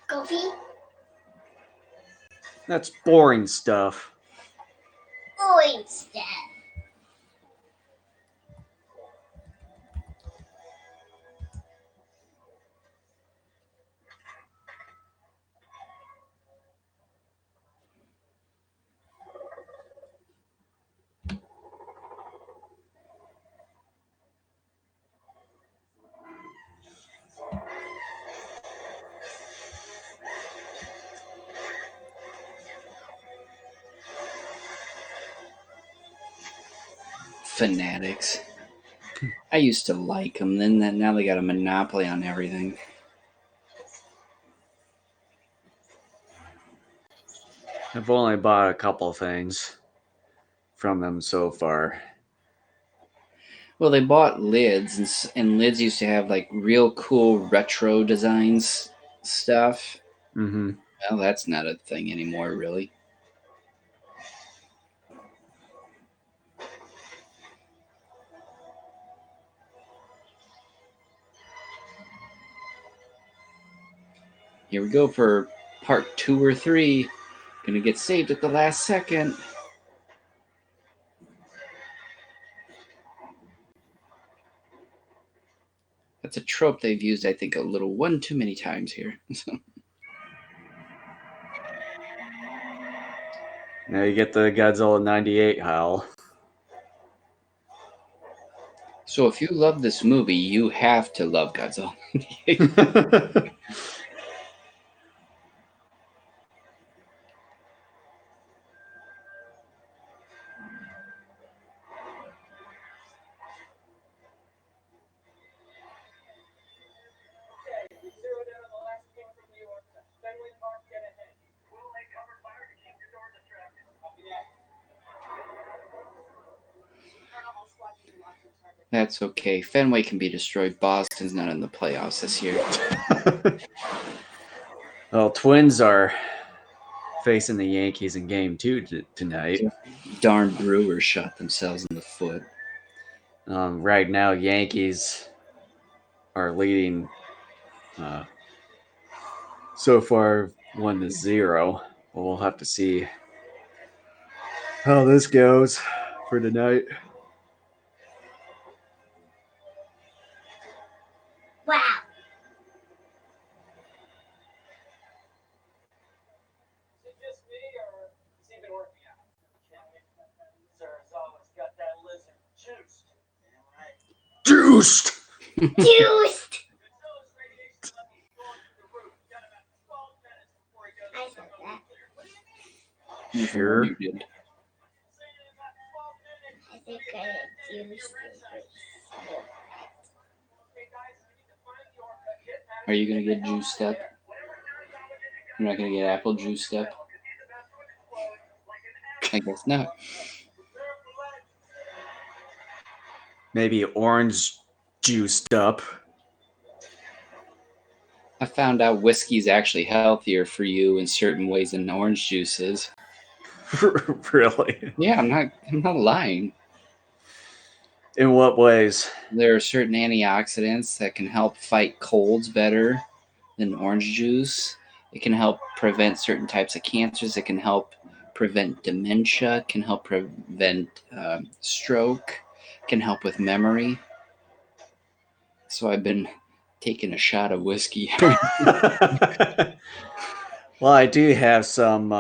Coffee? That's boring stuff. Boring stuff. Fanatics. I used to like them, then now they got a monopoly on everything. I've only bought a couple things from them so far. Well, they bought lids, and lids used to have like real cool retro designs stuff. Mm-hmm. Well, that's not a thing anymore, really. Here we go for part 2 or 3. Gonna get saved at the last second. That's a trope they've used, I think, a little one too many times here. Now you get the Godzilla 98 howl. So if you love this movie, you have to love Godzilla. That's okay. Fenway can be destroyed. Boston's not in the playoffs this year. Well, Twins are facing the Yankees in Game 2 tonight. Darn Brewers shot themselves in the foot. Right now, Yankees are leading so far 1-0. Well, we'll have to see how this goes for tonight. Wow. Juiced! Juiced. I said that. Sure. You did. I think I had juiced. Are you gonna get juiced up? You're not gonna get apple juiced up? I guess not. Maybe orange juiced up. I found out whiskey's actually healthier for you in certain ways than orange juice is. Really? Yeah, I'm not lying. In what ways? There are certain antioxidants that can help fight colds better than orange juice. It can help prevent certain types of cancers. It can help prevent dementia. It can help prevent stroke. It can help with memory. So I've been taking a shot of whiskey. Well, I do have some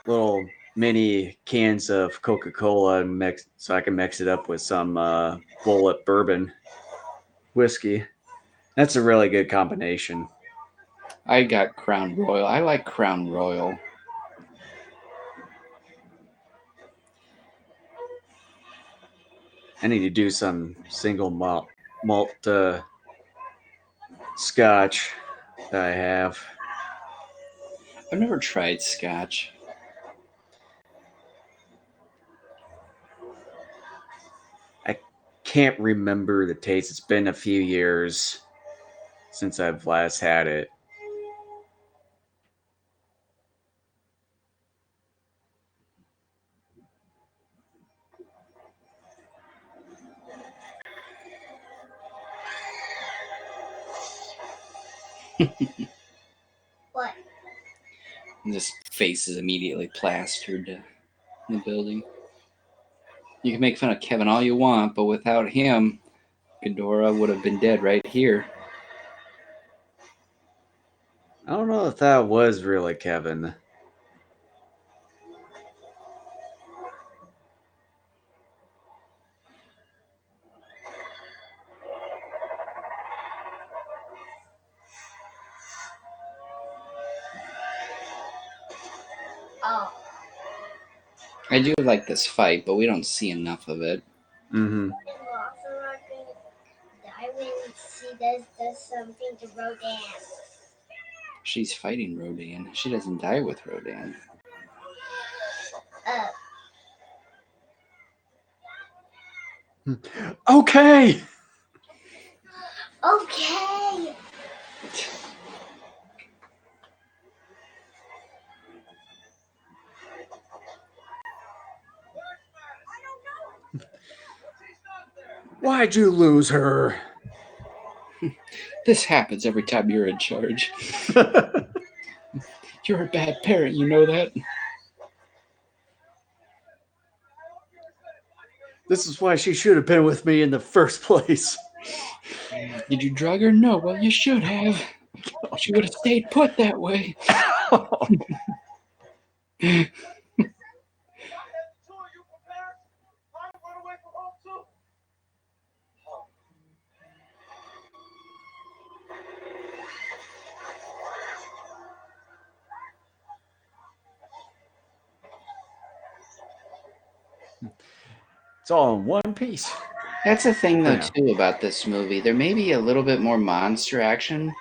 little mini cans of Coca-Cola so I can mix it up with some Bullet bourbon whiskey. That's a really good combination. I got Crown Royal. I like Crown Royal. I need to do some single malt scotch that I have. I've never tried scotch. I can't remember the taste. It's been a few years since I've last had it. What? And this face is immediately plastered in the building. You can make fun of Kevin all you want, but without him, Ghidorah would have been dead right here. I don't know if that was really Kevin. Oh. I do like this fight, but we don't see enough of it. Mm-hmm. And Mothra gonna die when she does something to Rodan. She's fighting Rodan. She doesn't die with Rodan. Okay. Okay. Why'd you lose her? This happens every time you're in charge. You're a bad parent, you know that? This is why she should have been with me in the first place. Did you drug her? No, well, you should have. She would have stayed put that way. It's all in one piece. That's the thing, though, Yeah. too, about this movie. There may be a little bit more monster action,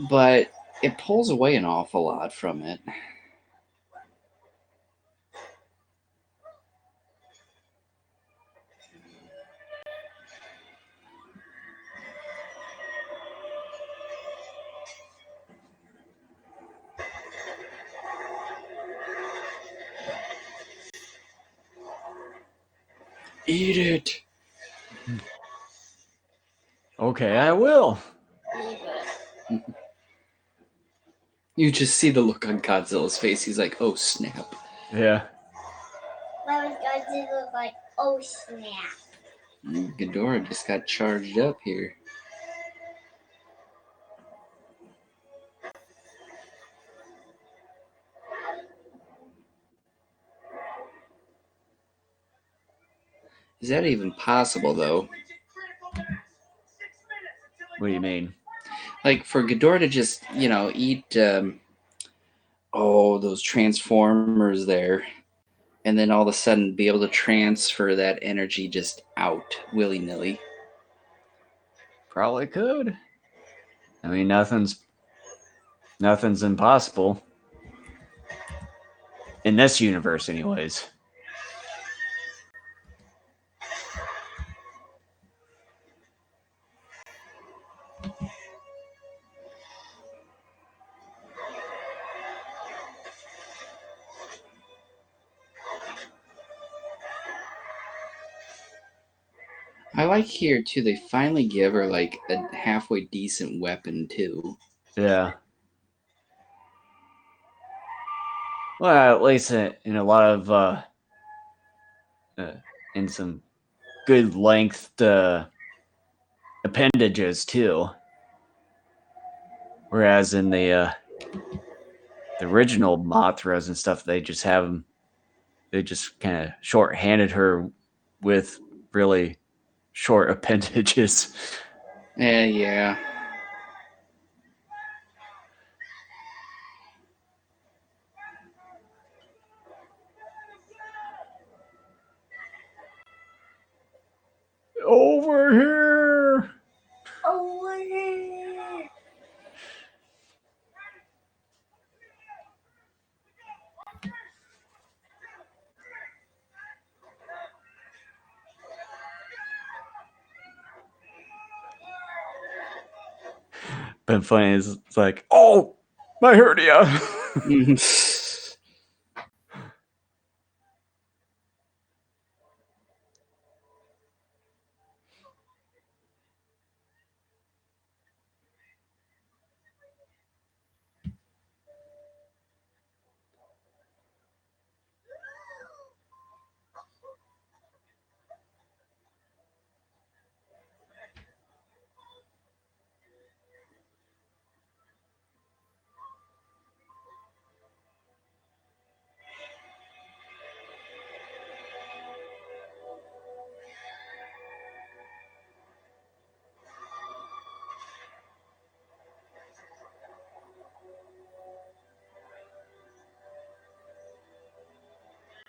but it pulls away an awful lot from it. Eat it. Okay, I will. Eat it. You just see the look on Godzilla's face. He's like, oh, snap. Yeah. Why was Godzilla like, oh snap? Ghidorah just got charged up here. Is that even possible, though? What do you mean? Like, for Ghidorah to just, eat, those Transformers there, and then all of a sudden be able to transfer that energy just out willy-nilly. Probably could. I mean, nothing's impossible. In this universe, anyways. I like here, too, they finally give her, like, a halfway decent weapon, too. Yeah. Well, at least in a lot of in some good length appendages too. Whereas in the original Mothras and stuff, they just kind of short-handed her with really short appendages. Yeah. Over here. Over here. Been funny is it's like, oh, my hernia.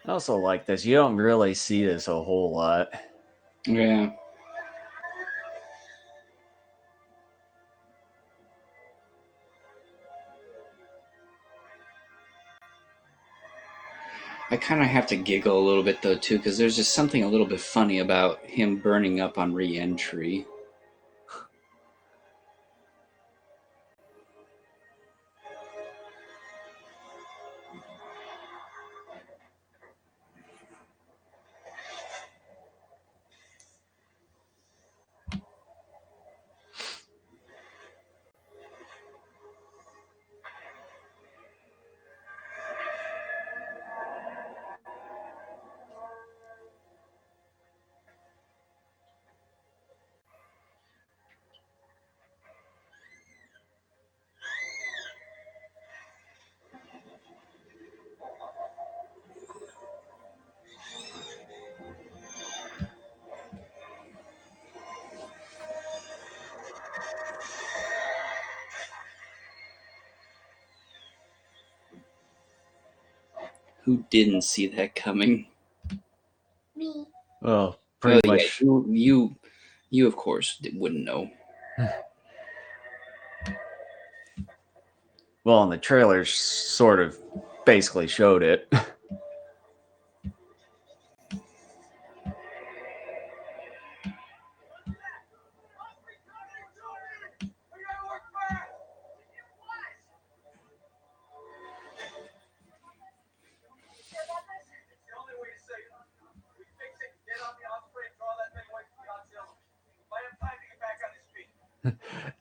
I also like this. You don't really see this a whole lot. Yeah. I kind of have to giggle a little bit, though, too, because there's just something a little bit funny about him burning up on re-entry. Who didn't see that coming? Me. Well, pretty Yeah, much. you of course wouldn't know. Well, and the trailers sort of basically showed it.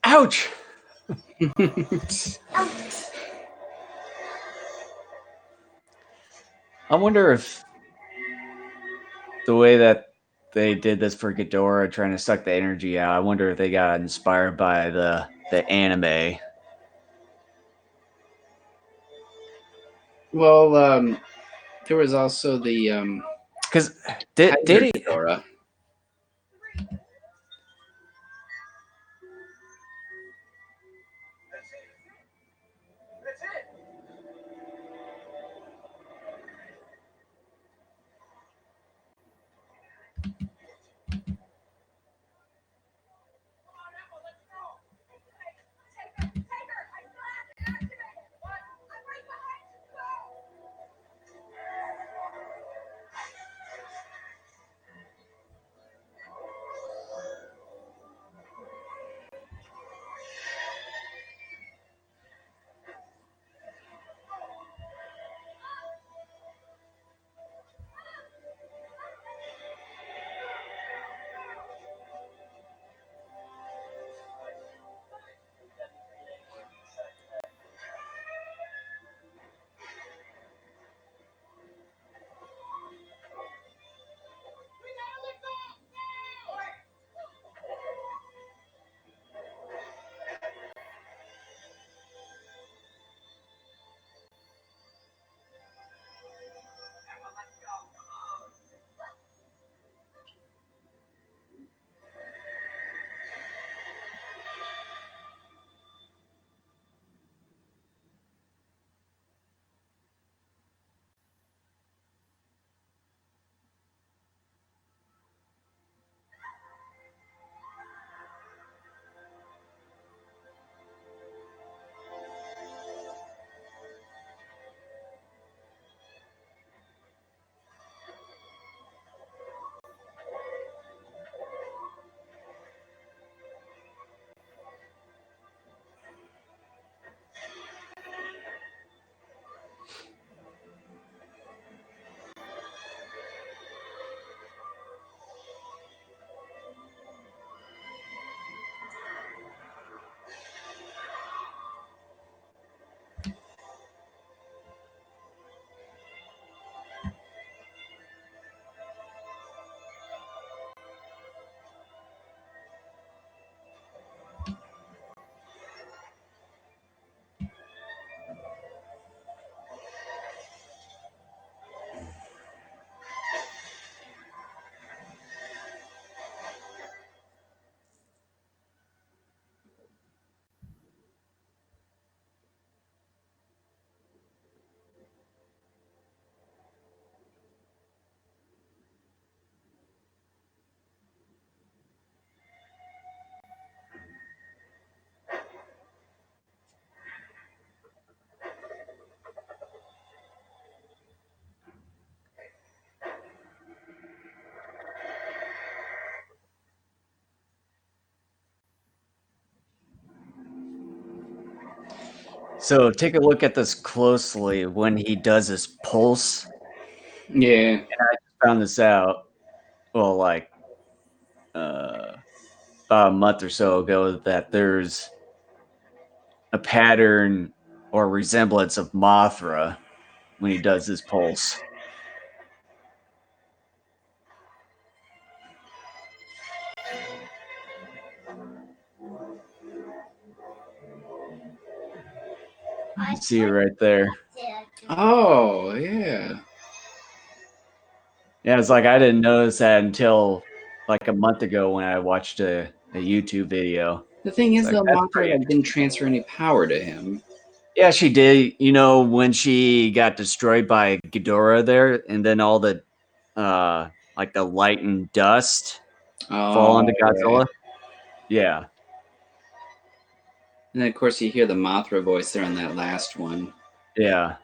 Ouch! Ouch. I wonder if the way that they did this for Ghidorah, trying to suck the energy out, I wonder if they got inspired by the anime. Well, there was also the Because did Tiger he? Ghidorah. So take a look at this closely when he does his pulse. Yeah. Found this out. Well, like about a month or so ago, that there's a pattern or resemblance of Mothra when he does his pulse. You see it right there. Oh, yeah. Yeah, it's like I didn't notice that until like a month ago when I watched a YouTube video. The thing is, It's like, though, that's Mothra pretty didn't transfer any power to him. Yeah, she did. You know, when she got destroyed by Ghidorah there, and then all the like the light and dust fall Oh, onto yeah. Godzilla. Yeah. And then, of course, you hear the Mothra voice there in that last one. Yeah.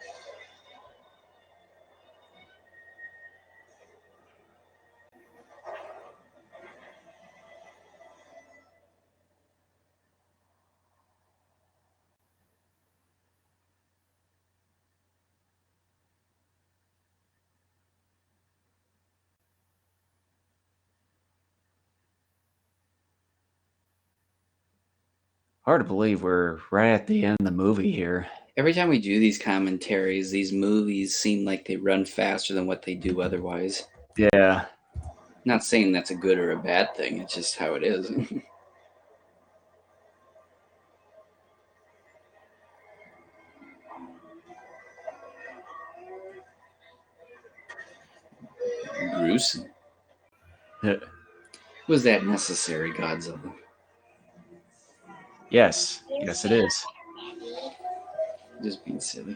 Hard to believe we're right at the end of the movie here. Every time we do these commentaries, these movies seem like they run faster than what they do otherwise. Yeah. Not saying that's a good or a bad thing, it's just how it is. Gruesome. Was that necessary, Godzilla? Yes. Yes, it is. Just being silly.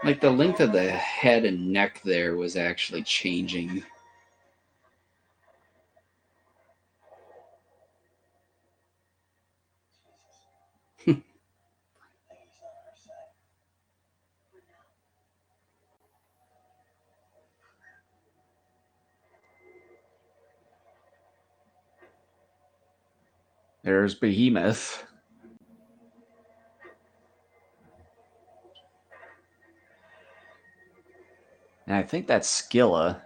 Like the length of the head and neck there was actually changing. There's Behemoth. And I think that's Skilla.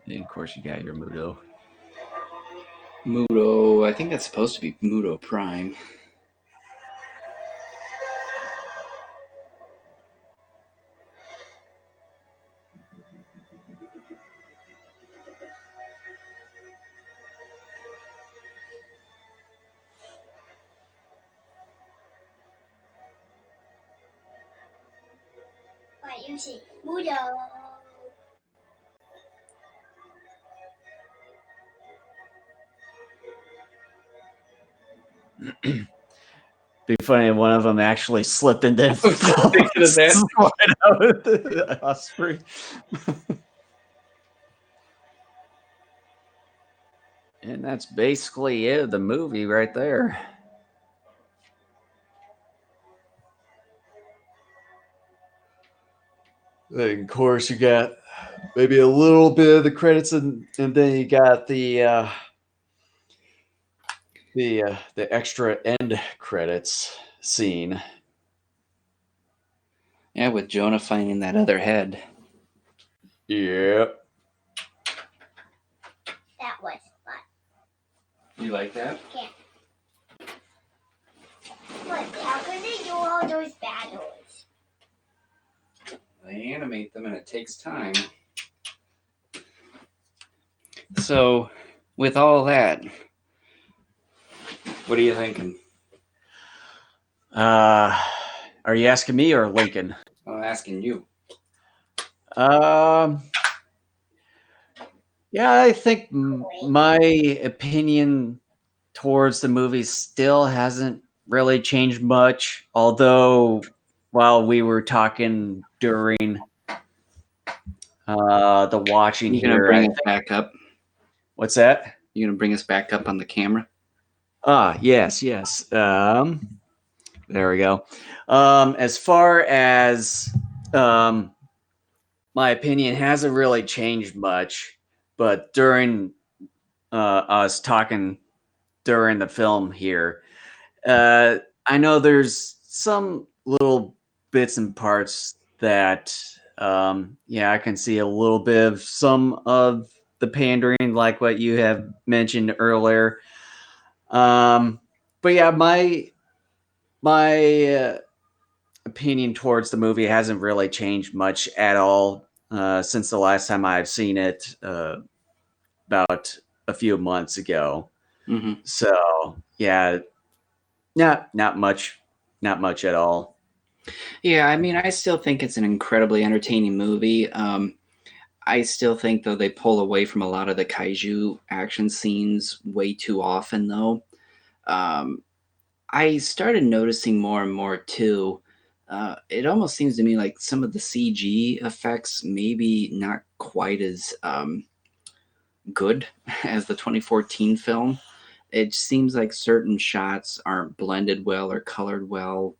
And of course, you got your Mudo. Mudo, I think that's supposed to be Mudo Prime. What you see? Mudo. Be funny if one of them actually slipped into the osprey. And that's basically it, the movie right there. And of course, you got maybe a little bit of the credits, and then you got the extra end credits scene. Yeah, with Jonah finding that other head. Yep. That was fun. You like that? Yeah. But how could they do all those battles? They animate them and it takes time. So, with all that, what are you thinking? Are you asking me or Lincoln? I'm asking you. Yeah, I think my opinion towards the movie still hasn't really changed much. Although, while we were talking during the watching You gonna here, bring us back up? What's that? You gonna bring us back up on the camera? Yes. There we go. As far as my opinion hasn't really changed much, but during us talking during the film here, I know there's some little bits and parts that, I can see a little bit of some of the pandering, like what you have mentioned earlier. But yeah, my opinion towards the movie hasn't really changed much at all since the last time I've seen it about a few months ago. Mm-hmm. So yeah, not much at all. Yeah, I mean, I still think it's an incredibly entertaining movie. I still think, though, they pull away from a lot of the kaiju action scenes way too often, though. I started noticing more and more, too. It almost seems to me like some of the CG effects maybe not quite as good as the 2014 film. It seems like certain shots aren't blended well or colored well.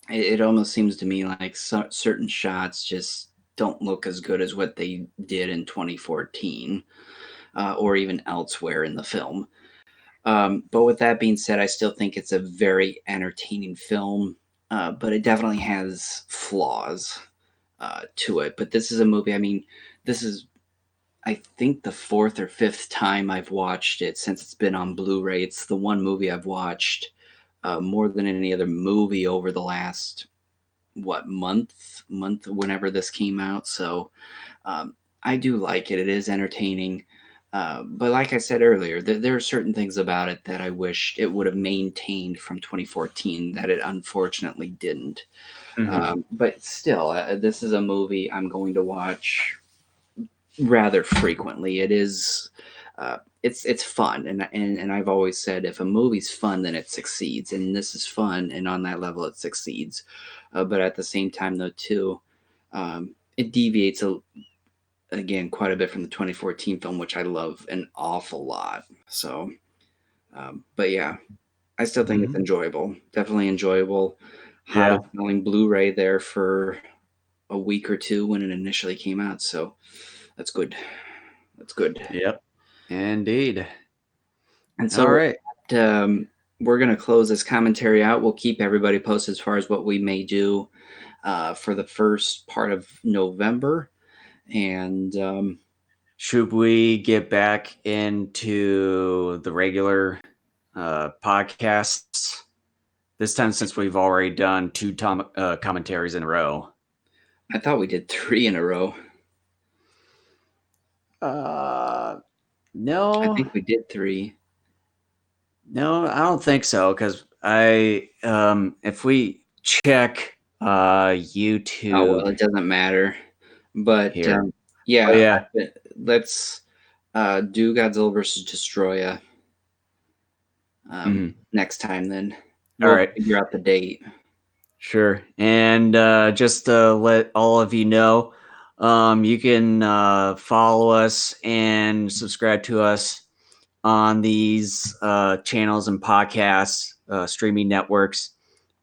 It almost seems to me like certain shots just don't look as good as what they did in 2014 or even elsewhere in the film. But with that being said, I still think it's a very entertaining film, but it definitely has flaws. to it. But this is a movie. I mean, this is, I think, the fourth or fifth time I've watched it since it's been on Blu-ray. It's the one movie I've watched more than any other movie over the last month whenever this came out. So I do like it. It is entertaining. But like I said earlier, there are certain things about it that I wish it would have maintained from 2014 that it unfortunately didn't. But still, this is a movie I'm going to watch rather frequently. It is, it's fun, and I've always said if a movie's fun, then it succeeds, and this is fun, and on that level, it succeeds. But at the same time, though, too, it deviates again quite a bit from the 2014 film, which I love an awful lot. So, but yeah, I still think it's enjoyable. Definitely enjoyable. Hottest selling Blu-ray there for a week or two when it initially came out. So that's good. That's good. Yep, indeed. And so, all right, we're going to close this commentary out. We'll keep everybody posted as far as what we may do for the first part of November. And should we get back into the regular podcasts this time, since we've already done 2 commentaries in a row? I thought we did 3 in a row. No, I think we did 3. No, I don't think so. Because if we check YouTube, Oh well, it doesn't matter. But here. yeah, let's do Godzilla versus Destroya next time. Then all right, figure out the date. Sure. And just to let all of you know, you can follow us and subscribe to us on these channels and podcasts, streaming networks.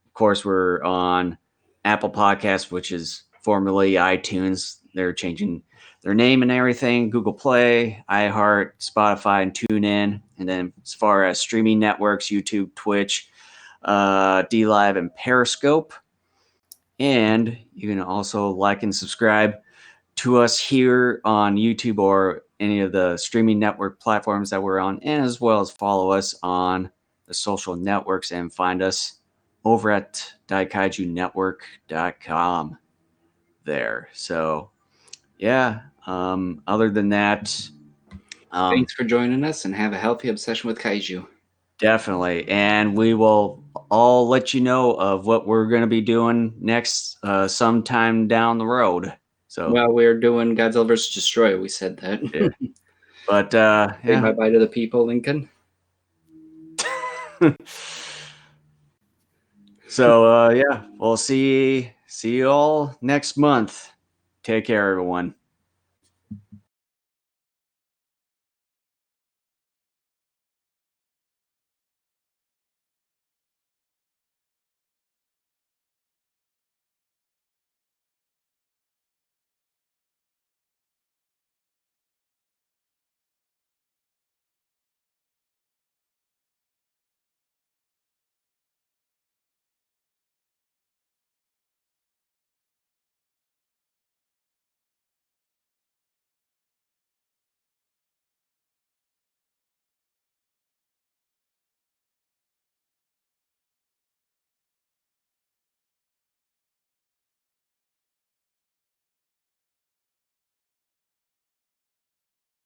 Of course, we're on Apple Podcasts, which is formerly iTunes. They're changing their name and everything. Google Play, iHeart, Spotify, and TuneIn. And then as far as streaming networks, YouTube, Twitch, DLive, and Periscope. And you can also like and subscribe to us here on YouTube or any of the streaming network platforms that we're on, and as well as follow us on the social networks and find us over at daikaijunetwork.com there. So yeah, other than that, thanks for joining us, and have a healthy obsession with kaiju. Definitely. And we will all let you know of what we're going to be doing next sometime down the road. So, well, we're doing Godzilla vs. Destroyer. We said that. Yeah. But say bye-bye to the people, Lincoln. So yeah, we'll see you all next month. Take care, everyone.